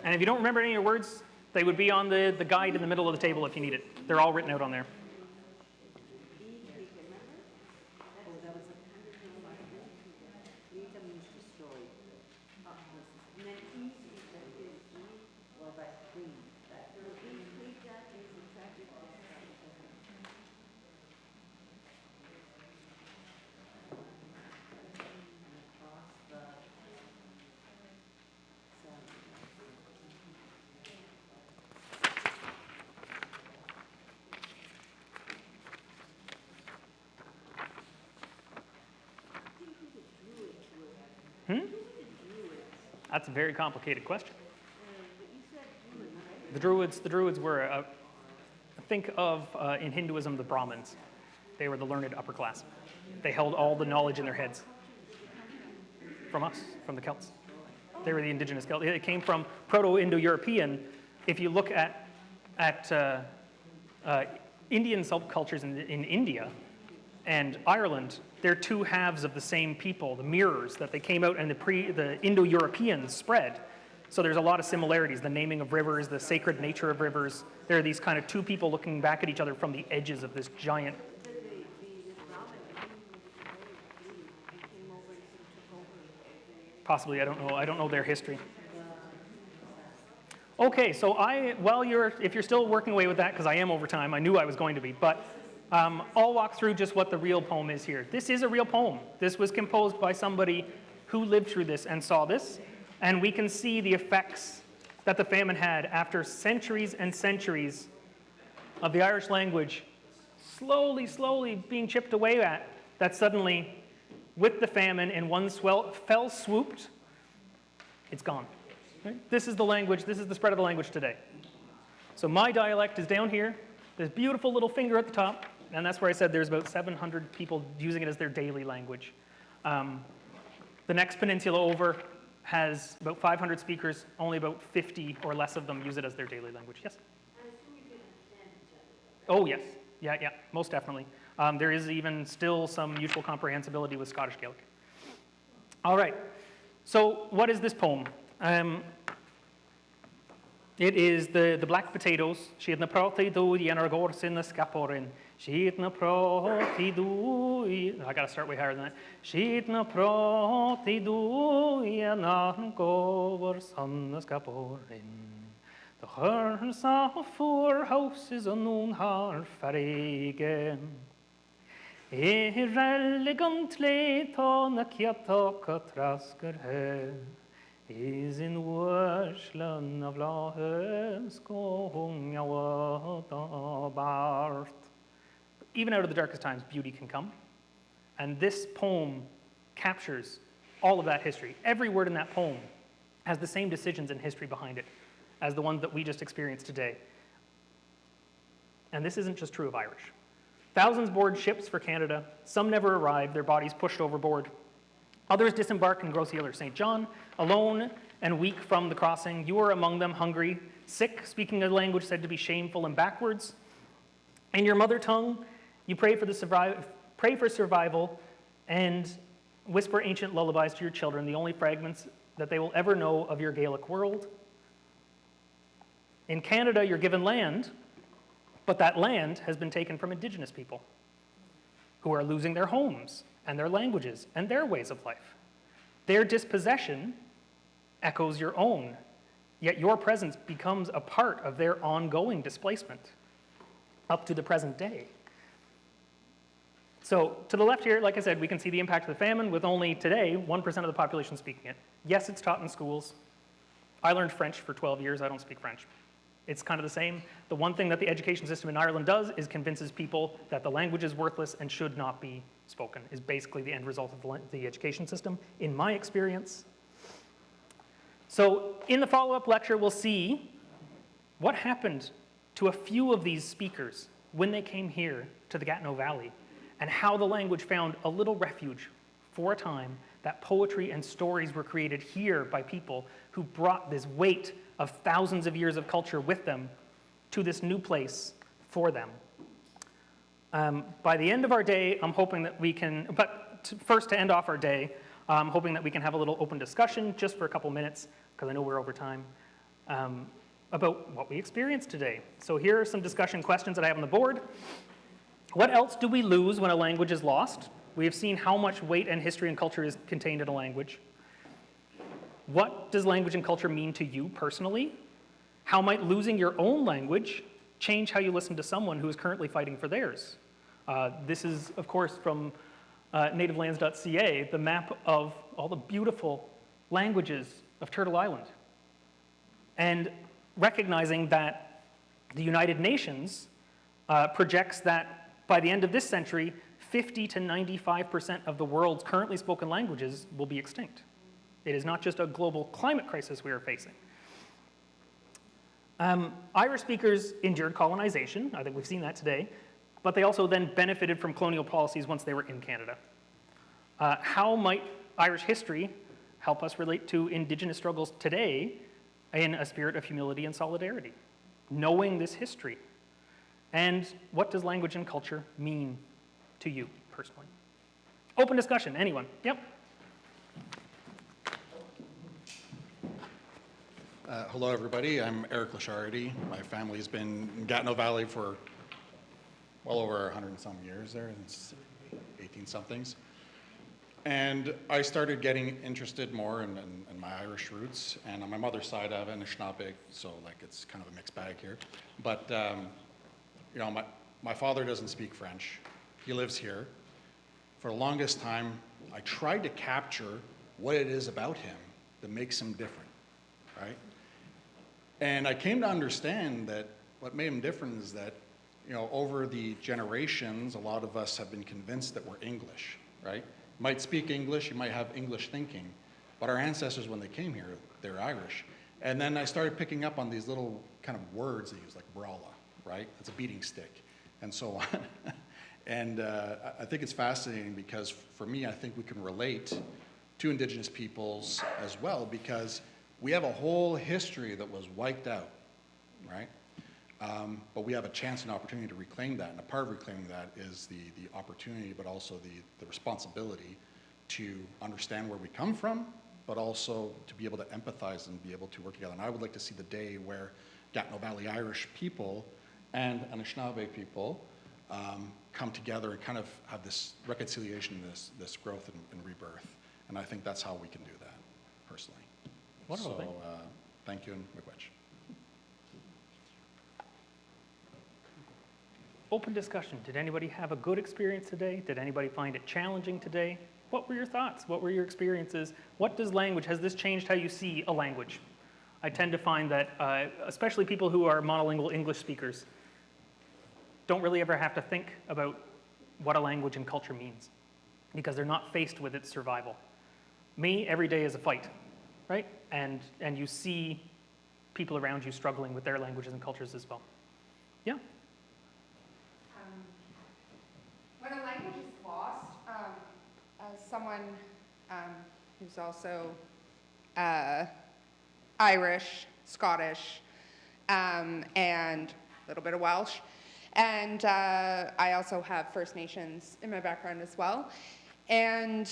And if you don't remember any of your words, they would be on the guide in the middle of the table if you need it. They're all written out on there. That's a very complicated question. The Druids were, think of, in Hinduism, the Brahmins. They were the learned upper class. They held all the knowledge in their heads. From us, from the Celts. They were the indigenous Celts. It came from Proto-Indo-European. If you look at Indian subcultures in India and Ireland, they're two halves of the same people, the mirrors that they came out and the Indo-Europeans spread. So there's a lot of similarities, the naming of rivers, the sacred nature of rivers. There are these kind of two people looking back at each other from the edges of this giant. Possibly, I don't know their history. Okay, so if you're still working away with that, because I am over time, I knew I was going to be, but I'll walk through just what the real poem is here. This is a real poem. This was composed by somebody who lived through this and saw this, and we can see the effects that the famine had after centuries and centuries of the Irish language slowly being chipped away at, that suddenly, with the famine in one fell swooped, it's gone. Right? This is the language, this is the spread of the language today. So my dialect is down here, this beautiful little finger at the top, and that's where I said there's about 700 people using it as their daily language. The next peninsula over has about 500 speakers, only about 50 or less of them use it as their daily language. Yes? I assume you can understand each other. Oh, yes. Yeah, most definitely. There is even still some mutual comprehensibility with Scottish Gaelic. All right. So what is this poem? It is the black potatoes. She'd na proti do yenar gors in the scaporin. She'd na proti do. I got to start way higher than that. She'd na proti do yenar gors in the scaporin. The hearns of 4 houses unknown har farigen. Elegant late on a kiatoka trasker her. Is in Washlan of Lahens going Bart. Even out of the darkest times, beauty can come. And this poem captures all of that history. Every word in that poem has the same decisions and history behind it as the ones that we just experienced today. And this isn't just true of Irish. Thousands board ships for Canada. Some never arrived, their bodies pushed overboard. Others disembarked in Grosse Ile or St. John, alone and weak from the crossing. You were among them, hungry, sick, speaking a language said to be shameful and backwards. In your mother tongue, You pray for survival and whisper ancient lullabies to your children, the only fragments that they will ever know of your Gaelic world. In Canada, you're given land, but that land has been taken from Indigenous people who are losing their homes and their languages and their ways of life. Their dispossession echoes your own, yet your presence becomes a part of their ongoing displacement up to the present day. So to the left here, like I said, we can see the impact of the famine with only today 1% of the population speaking it. Yes, it's taught in schools. I learned French for 12 years. I don't speak French. It's kind of the same. The one thing that the education system in Ireland does is convinces people that the language is worthless and should not be spoken, is basically the end result of the education system, in my experience. So in the follow-up lecture, we'll see what happened to a few of these speakers when they came here to the Gatineau Valley, and how the language found a little refuge for a time, that poetry and stories were created here by people who brought this weight of thousands of years of culture with them to this new place for them. By the end of our day, I'm hoping that we can, first to end off our day, I'm hoping that we can have a little open discussion just for a couple minutes, because I know we're over time, about what we experienced today. So here are some discussion questions that I have on the board. What else do we lose when a language is lost? We have seen how much weight and history and culture is contained in a language. What does language and culture mean to you personally? How might losing your own language change how you listen to someone who is currently fighting for theirs? This is, of course, from nativelands.ca, the map of all the beautiful languages of Turtle Island. And recognizing that the United Nations projects that by the end of this century, 50 to 95% of the world's currently spoken languages will be extinct. It is not just a global climate crisis we are facing. Irish speakers endured colonization. I think we've seen that today. But they also then benefited from colonial policies once they were in Canada. How might Irish history help us relate to Indigenous struggles today in a spirit of humility and solidarity? Knowing this history. And what does language and culture mean to you personally? Open discussion, anyone? Yep. Hello, everybody. I'm Eric Lashardy. My family's been in Gatineau Valley for well over 100 and some years there, since 18-somethings. And I started getting interested more in my Irish roots. And on my mother's side, I have Anishinaabe, so like it's kind of a mixed bag here. But you know, my father doesn't speak French. He lives here. For the longest time, I tried to capture what it is about him that makes him different, right? And I came to understand that what made him different is that, you know, over the generations, a lot of us have been convinced that we're English, right? You might speak English, you might have English thinking, but our ancestors, when they came here, they're Irish. And then I started picking up on these little kind of words they use, like brala, right? It's a beating stick, and so on. And I think it's fascinating because for me, I think we can relate to Indigenous peoples as well, because we have a whole history that was wiped out, right? But we have a chance and opportunity to reclaim that, and a part of reclaiming that is the opportunity, but also the responsibility to understand where we come from, but also to be able to empathize and be able to work together. And I would like to see the day where Gatineau Valley Irish people and Anishinaabe people come together and kind of have this reconciliation, this growth and rebirth. And I think that's how we can do that, personally. Wonderful. So thank you and miigwech. Open discussion. Did anybody have a good experience today? Did anybody find it challenging today? What were your thoughts? What were your experiences? What does language, has this changed how you see a language? I tend to find that, especially people who are monolingual English speakers, don't really ever have to think about what a language and culture means, because they're not faced with its survival. Me, every day is a fight, right? And you see people around you struggling with their languages and cultures as well. Yeah? When a language is lost, as someone who's also Irish, Scottish, and a little bit of Welsh, And I also have First Nations in my background as well. And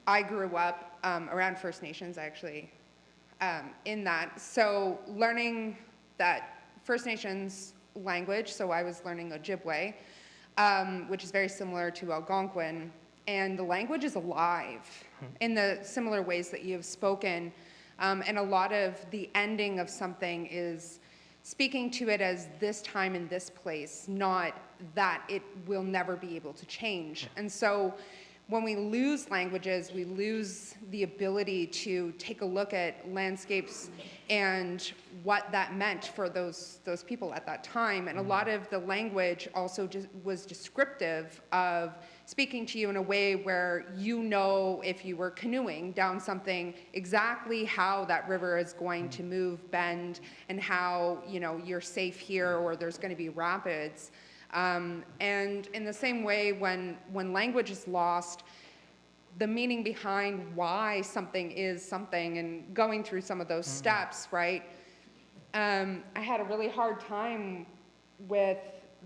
I grew up around First Nations, actually, in that. So learning that First Nations language, so I was learning Ojibwe, which is very similar to Algonquin, and the language is alive in the similar ways that you have spoken. And a lot of the ending of something is speaking to it as this time in this place, not that it will never be able to change. And so when we lose languages, we lose the ability to take a look at landscapes and what that meant for those people at that time. And a lot of the language also just was descriptive of speaking to you in a way where you know, if you were canoeing down something, exactly how that river is going to move, bend, and how, you know, you're safe here or there's going to be rapids. And in the same way, when language is lost, the meaning behind why something is something, and going through some of those steps, right? I had a really hard time with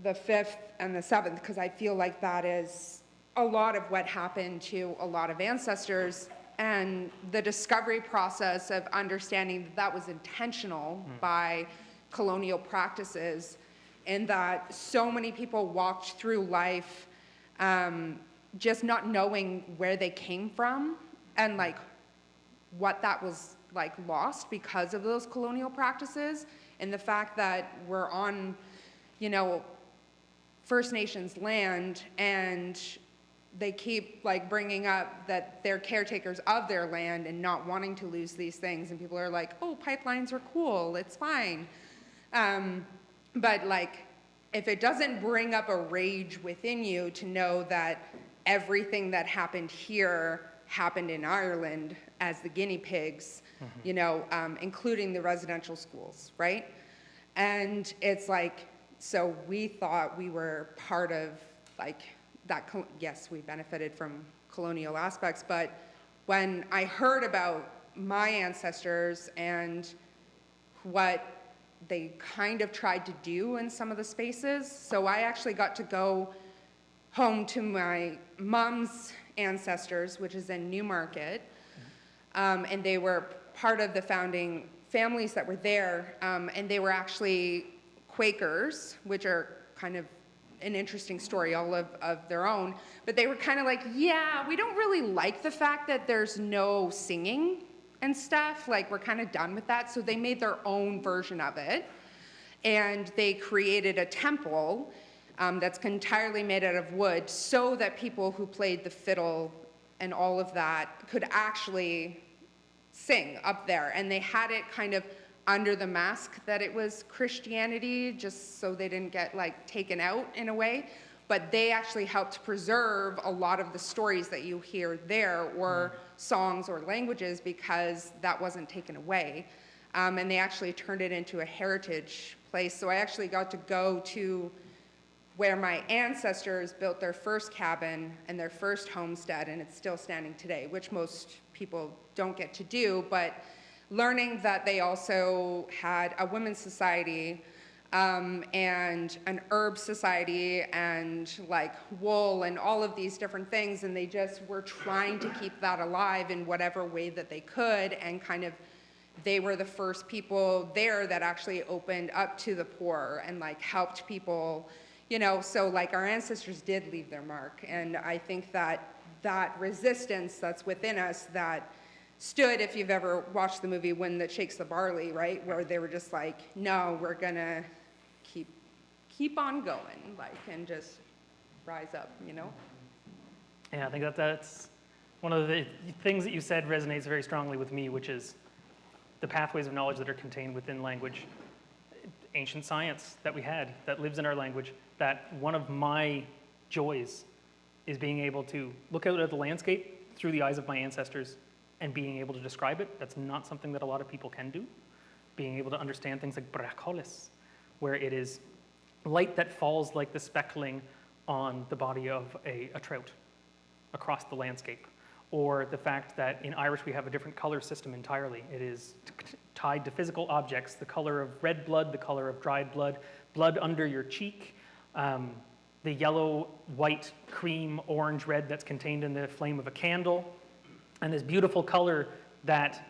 the 5th and the 7th, because I feel like that is a lot of what happened to a lot of ancestors, and the discovery process of understanding that that was intentional by colonial practices, and that so many people walked through life just not knowing where they came from, and like what that was like lost because of those colonial practices, and the fact that we're on, you know, First Nations land, and they keep like bringing up that they're caretakers of their land and not wanting to lose these things, and people are like, oh, pipelines are cool, it's fine. But like, if it doesn't bring up a rage within you to know that everything that happened here happened in Ireland as the guinea pigs, you know, including the residential schools, right? And it's like, so we thought we were part of like that, yes, we benefited from colonial aspects, but when I heard about my ancestors and what they kind of tried to do in some of the spaces, so I actually got to go home to my mom's ancestors, which is in Newmarket, and they were part of the founding families that were there, and they were actually Quakers, which are kind of an interesting story all of their own, but they were kind of like, yeah, we don't really like the fact that there's no singing and stuff, like we're kind of done with that, so they made their own version of it, and they created a temple that's entirely made out of wood, so that people who played the fiddle and all of that could actually sing up there, and they had it kind of under the mask that it was Christianity, just so they didn't get like taken out in a way, but they actually helped preserve a lot of the stories that you hear there, or songs or languages, because that wasn't taken away. And they actually turned it into a heritage place. So I actually got to go to where my ancestors built their first cabin and their first homestead, and it's still standing today, which most people don't get to do, but learning that they also had a women's society and an herb society and like wool and all of these different things, and they just were trying to keep that alive in whatever way that they could, and kind of they were the first people there that actually opened up to the poor and like helped people, you know, so like our ancestors did leave their mark, and I think that that resistance that's within us that stood, if you've ever watched the movie Wind That Shakes the Barley, right, where they were just like, no, we're gonna keep on going, like, and just rise up, you know? Yeah, I think that's one of the things that you said resonates very strongly with me, which is the pathways of knowledge that are contained within language. Ancient science that we had, that lives in our language, that one of my joys is being able to look out at the landscape through the eyes of my ancestors and being able to describe it. That's not something that a lot of people can do. Being able to understand things like bracholis, where it is light that falls like the speckling on the body of a trout across the landscape. Or the fact that in Irish we have a different color system entirely. It is tied to physical objects, the color of red blood, the color of dried blood, blood under your cheek, the yellow, white, cream, orange, red that's contained in the flame of a candle, and this beautiful color that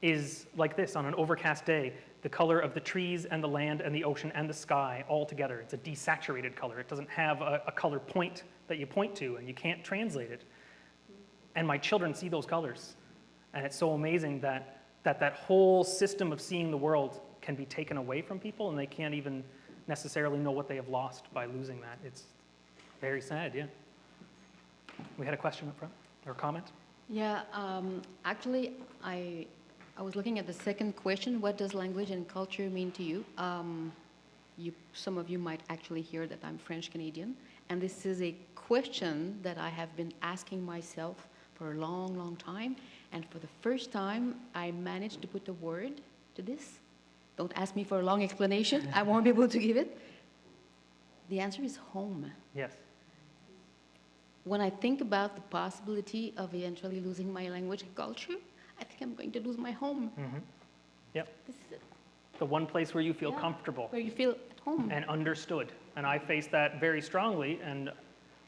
is like this on an overcast day, the color of the trees and the land and the ocean and the sky all together. It's a desaturated color. It doesn't have a color point that you point to, and you can't translate it. And my children see those colors. And it's so amazing that whole system of seeing the world can be taken away from people, and they can't even necessarily know what they have lost by losing that. It's very sad, yeah. We had a question up front, or a comment? Yeah, actually, I was looking at the second question. What does language and culture mean to you? Some of you might actually hear that I'm French Canadian, and this is a question that I have been asking myself for a long, long time. And for the first time, I managed to put a word to this. Don't ask me for a long explanation. I won't be able to give it. The answer is home. Yes. When I think about the possibility of eventually losing my language and culture, I think I'm going to lose my home. Mm-hmm. Yep. This is it. The one place where you feel comfortable. Where you feel at home. And understood. And I face that very strongly, and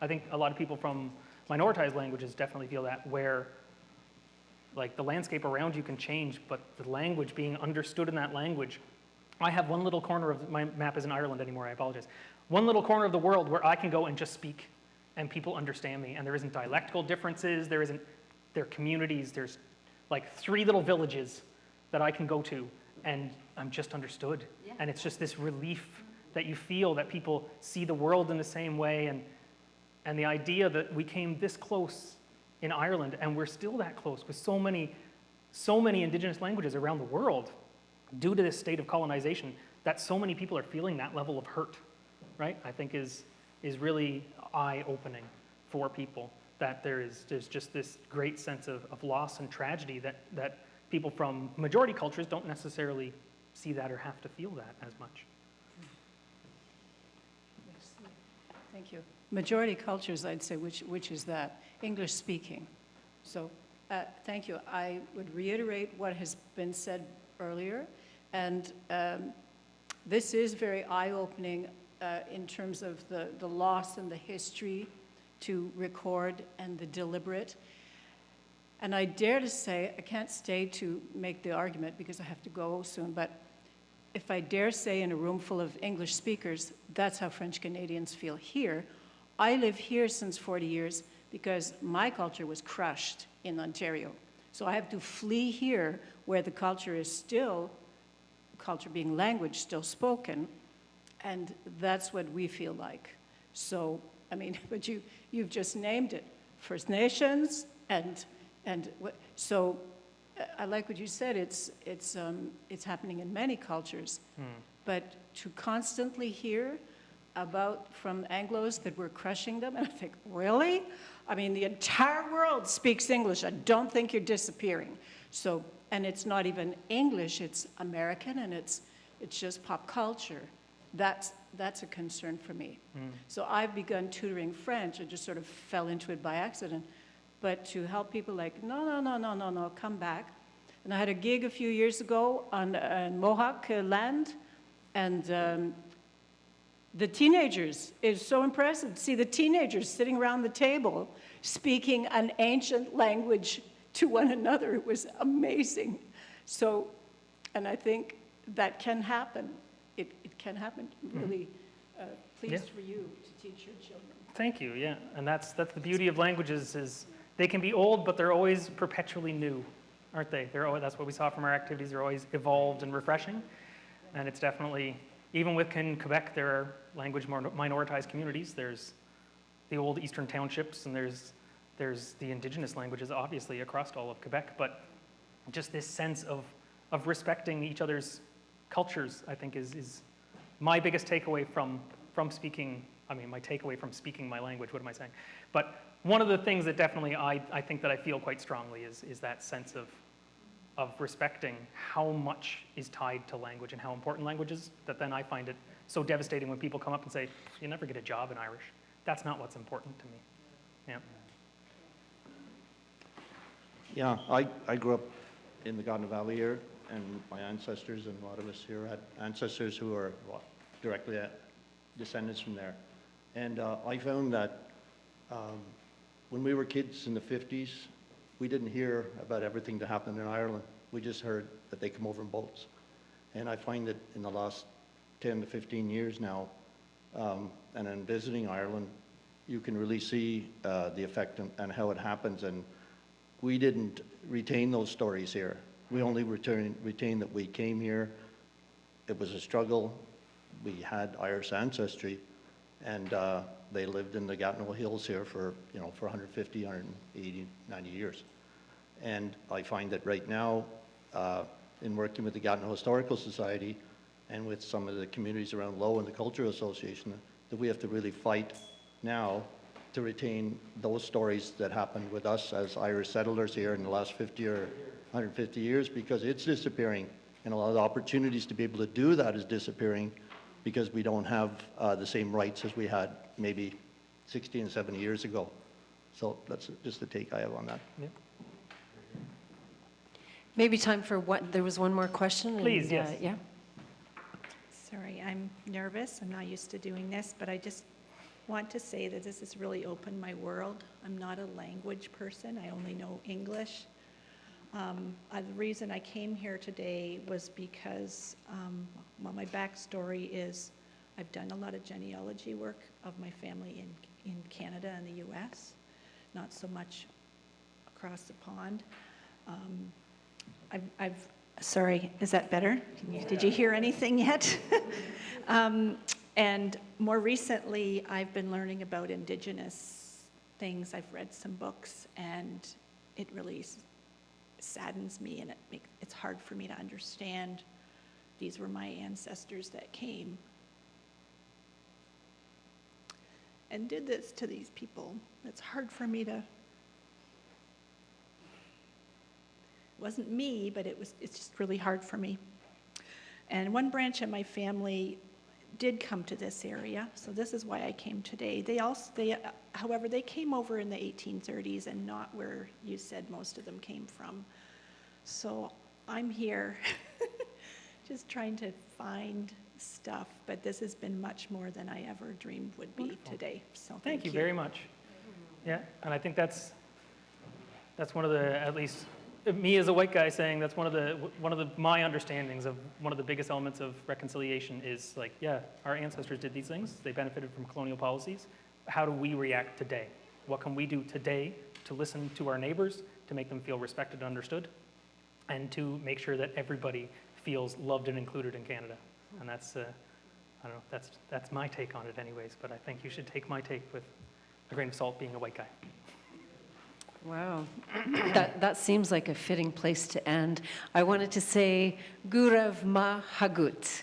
I think a lot of people from minoritized languages definitely feel that, where like the landscape around you can change, but the language, being understood in that language. I have one little corner of, my map isn't Ireland anymore, I apologize. One little corner of the world where I can go and just speak and people understand me, and there isn't dialectical differences, there are communities, there's like 3 little villages that I can go to, and I'm just understood. Yeah. And it's just this relief that you feel that people see the world in the same way, and the idea that we came this close in Ireland, and we're still that close with so many indigenous languages around the world due to this state of colonization, that so many people are feeling that level of hurt, right? I think is really eye-opening for people, that there's just this great sense of loss and tragedy that people from majority cultures don't necessarily see that or have to feel that as much. Thank you. Majority cultures, I'd say, which is that? English speaking. So thank you. I would reiterate what has been said earlier. And this is very eye-opening in terms of the loss and the history to record and the deliberate. And I dare to say, I can't stay to make the argument because I have to go soon, but if I dare say in a room full of English speakers, that's how French Canadians feel here. I live here since 40 years because my culture was crushed in Ontario. So I have to flee here where the culture is still, culture being language, still spoken, and that's what we feel like. So, I mean, but you've just named it, First Nations, and so I like what you said, it's happening in many cultures, but to constantly hear about from Anglos that we're crushing them, and I think, really? I mean, the entire world speaks English. I don't think you're disappearing. So, and it's not even English, it's American, and it's just pop culture. That's a concern for me. So I've begun tutoring French. I just sort of fell into it by accident. But to help people like, no, come back. And I had a gig a few years ago on Mohawk land, and the teenagers, it was so impressive to see the teenagers sitting around the table speaking an ancient language to one another. It was amazing. So, and I think that can happen. It can happen. Really pleased for you to teach your children. Thank you, yeah. And that's the beauty of languages is they can be old, but they're always perpetually new, aren't they? That's what we saw from our activities. They're always evolved and refreshing. And it's definitely, even within Quebec, there are language minoritized communities. There's the old eastern townships, and there's the indigenous languages, obviously, across all of Quebec. But just this sense of respecting each other's cultures, I think, is my biggest takeaway from speaking. I mean, my takeaway from speaking my language. What am I saying? But one of the things that definitely I think that I feel quite strongly is that sense of respecting how much is tied to language and how important language is, that then I find it so devastating when people come up and say, you never get a job in Irish. That's not what's important to me. Yeah. Yeah, I grew up in the Gatineau Valley here, and my ancestors and a lot of us here had ancestors who are directly descendants from there. And I found that when we were kids in the 50s, we didn't hear about everything that happened in Ireland. We just heard that they come over in boats. And I find that in the last 10 to 15 years now, and in visiting Ireland, you can really see the effect and how it happens. And we didn't retain those stories here. We only retained that we came here. It was a struggle. We had Irish ancestry, and they lived in the Gatineau Hills here for 150, 180, 90 years. And I find that right now, in working with the Gatineau Historical Society and with some of the communities around Low and the Cultural Association, that we have to really fight now to retain those stories that happened with us as Irish settlers here in the last 50 or 150 years, because it's disappearing, and a lot of the opportunities to be able to do that is disappearing because we don't have the same rights as we had maybe 60 and 70 years ago. So that's just the take I have on that. Yeah. Maybe time for there was one more question. Please, and, yes. Yeah. Sorry, I'm nervous. I'm not used to doing this, but I just want to say that this has really opened my world. I'm not a language person. I only know English. The reason I came here today was because, well, my backstory is I've done a lot of genealogy work of my family in Canada and the US, not so much across the pond. Sorry, is that better? Did you hear anything yet? And more recently, I've been learning about Indigenous things. I've read some books, and it really saddens me, and it's hard for me to understand. These were my ancestors that came and did this to these people. It's hard for me to. It wasn't me, but it's just really hard for me. And one branch of my family did come to this area, so this is why I came today. However, they came over in the 1830s and not where you said most of them came from. So I'm here just trying to find stuff, but this has been much more than I ever dreamed would be today. So Thank you very much. Yeah, and I think that's one of the, at least me as a white guy saying, that's one of my understandings of one of the biggest elements of reconciliation is like, yeah, our ancestors did these things. They benefited from colonial policies. How do we react today? What can we do today to listen to our neighbors, to make them feel respected and understood, and to make sure that everybody feels loved and included in Canada? And that's, I don't know, that's my take on it anyways, but I think you should take my take with a grain of salt being a white guy. Wow, that seems like a fitting place to end. I wanted to say Gurav Ma Hagut.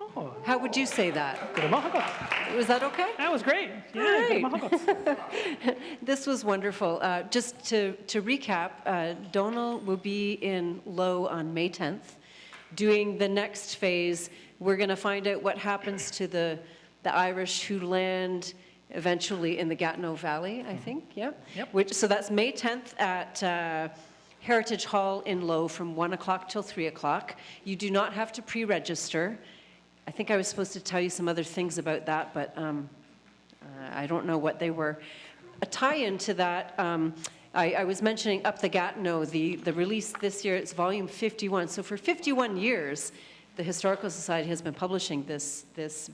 Oh. How would you say that? Gurav Ma Hagut. Was that okay? That was great. Yeah, Great. Gurav Ma Hagut. This was wonderful. Just to recap, Dónall will be in Low on May 10th. Doing the next phase, we're going to find out what happens to the Irish who land eventually in the Gatineau Valley, I think, yeah? Yep. So that's May 10th at Heritage Hall in Low from 1 o'clock till 3 o'clock. You do not have to pre-register. I think I was supposed to tell you some other things about that, but I don't know what they were. A tie-in to that, I was mentioning Up the Gatineau, the release this year, it's volume 51. So for 51 years, the Historical Society has been publishing this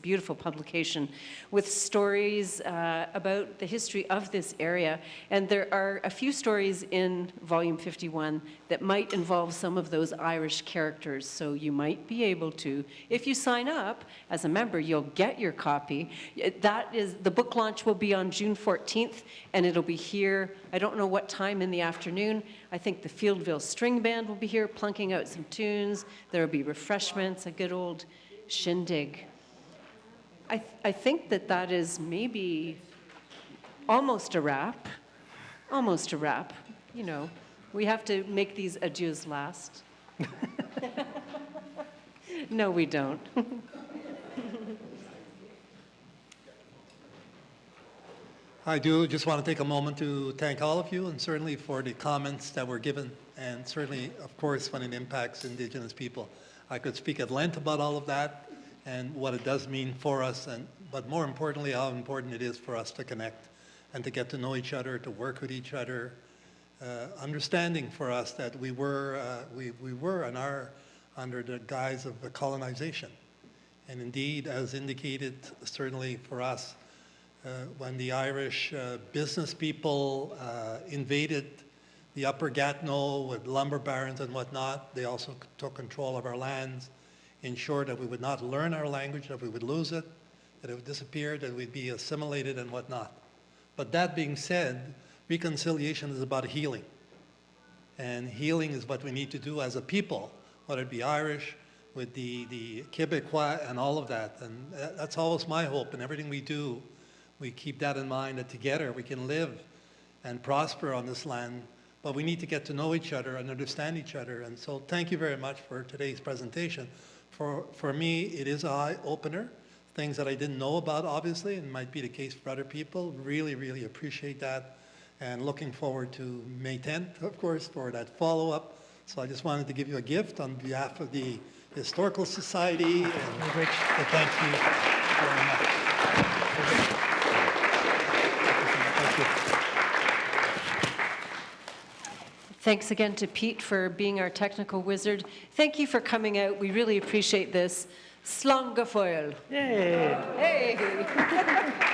beautiful publication with stories about the history of this area. And there are a few stories in volume 51 that might involve some of those Irish characters. So you might be able to, if you sign up as a member, you'll get your copy. The book launch will be on June 14th, and it'll be here, I don't know what time in the afternoon. I think the Fieldville String Band will be here plunking out some tunes. There will be refreshments, a good old shindig. I think that is maybe almost a wrap. Almost a wrap. You know, we have to make these adieus last. No, we don't. I do just want to take a moment to thank all of you, and certainly for the comments that were given, and certainly, of course, when it impacts Indigenous people. I could speak at length about all of that and what it does mean for us, and but more importantly, how important it is for us to connect and to get to know each other, to work with each other. Understanding for us that we were and are under the guise of the colonization. And indeed, as indicated, certainly for us, when the Irish business people invaded the Upper Gatineau with lumber barons and whatnot, they also took control of our lands, ensured that we would not learn our language, that we would lose it, that it would disappear, that we'd be assimilated and whatnot. But that being said, reconciliation is about healing. And healing is what we need to do as a people, whether it be Irish, with the Quebecois and all of that. And that's always my hope. In everything we do, we keep that in mind, that together we can live and prosper on this land. But we need to get to know each other and understand each other. And so thank you very much for today's presentation. For me, it is an eye-opener. Things that I didn't know about, obviously, and might be the case for other people. Really, really appreciate that. And looking forward to May 10th, of course, for that follow-up. So I just wanted to give you a gift on behalf of the Historical Society, and to thank you very much. Thank you. Thanks again to Pete for being our technical wizard. Thank you for coming out. We really appreciate this. Slán go fóill. Yay! Hey!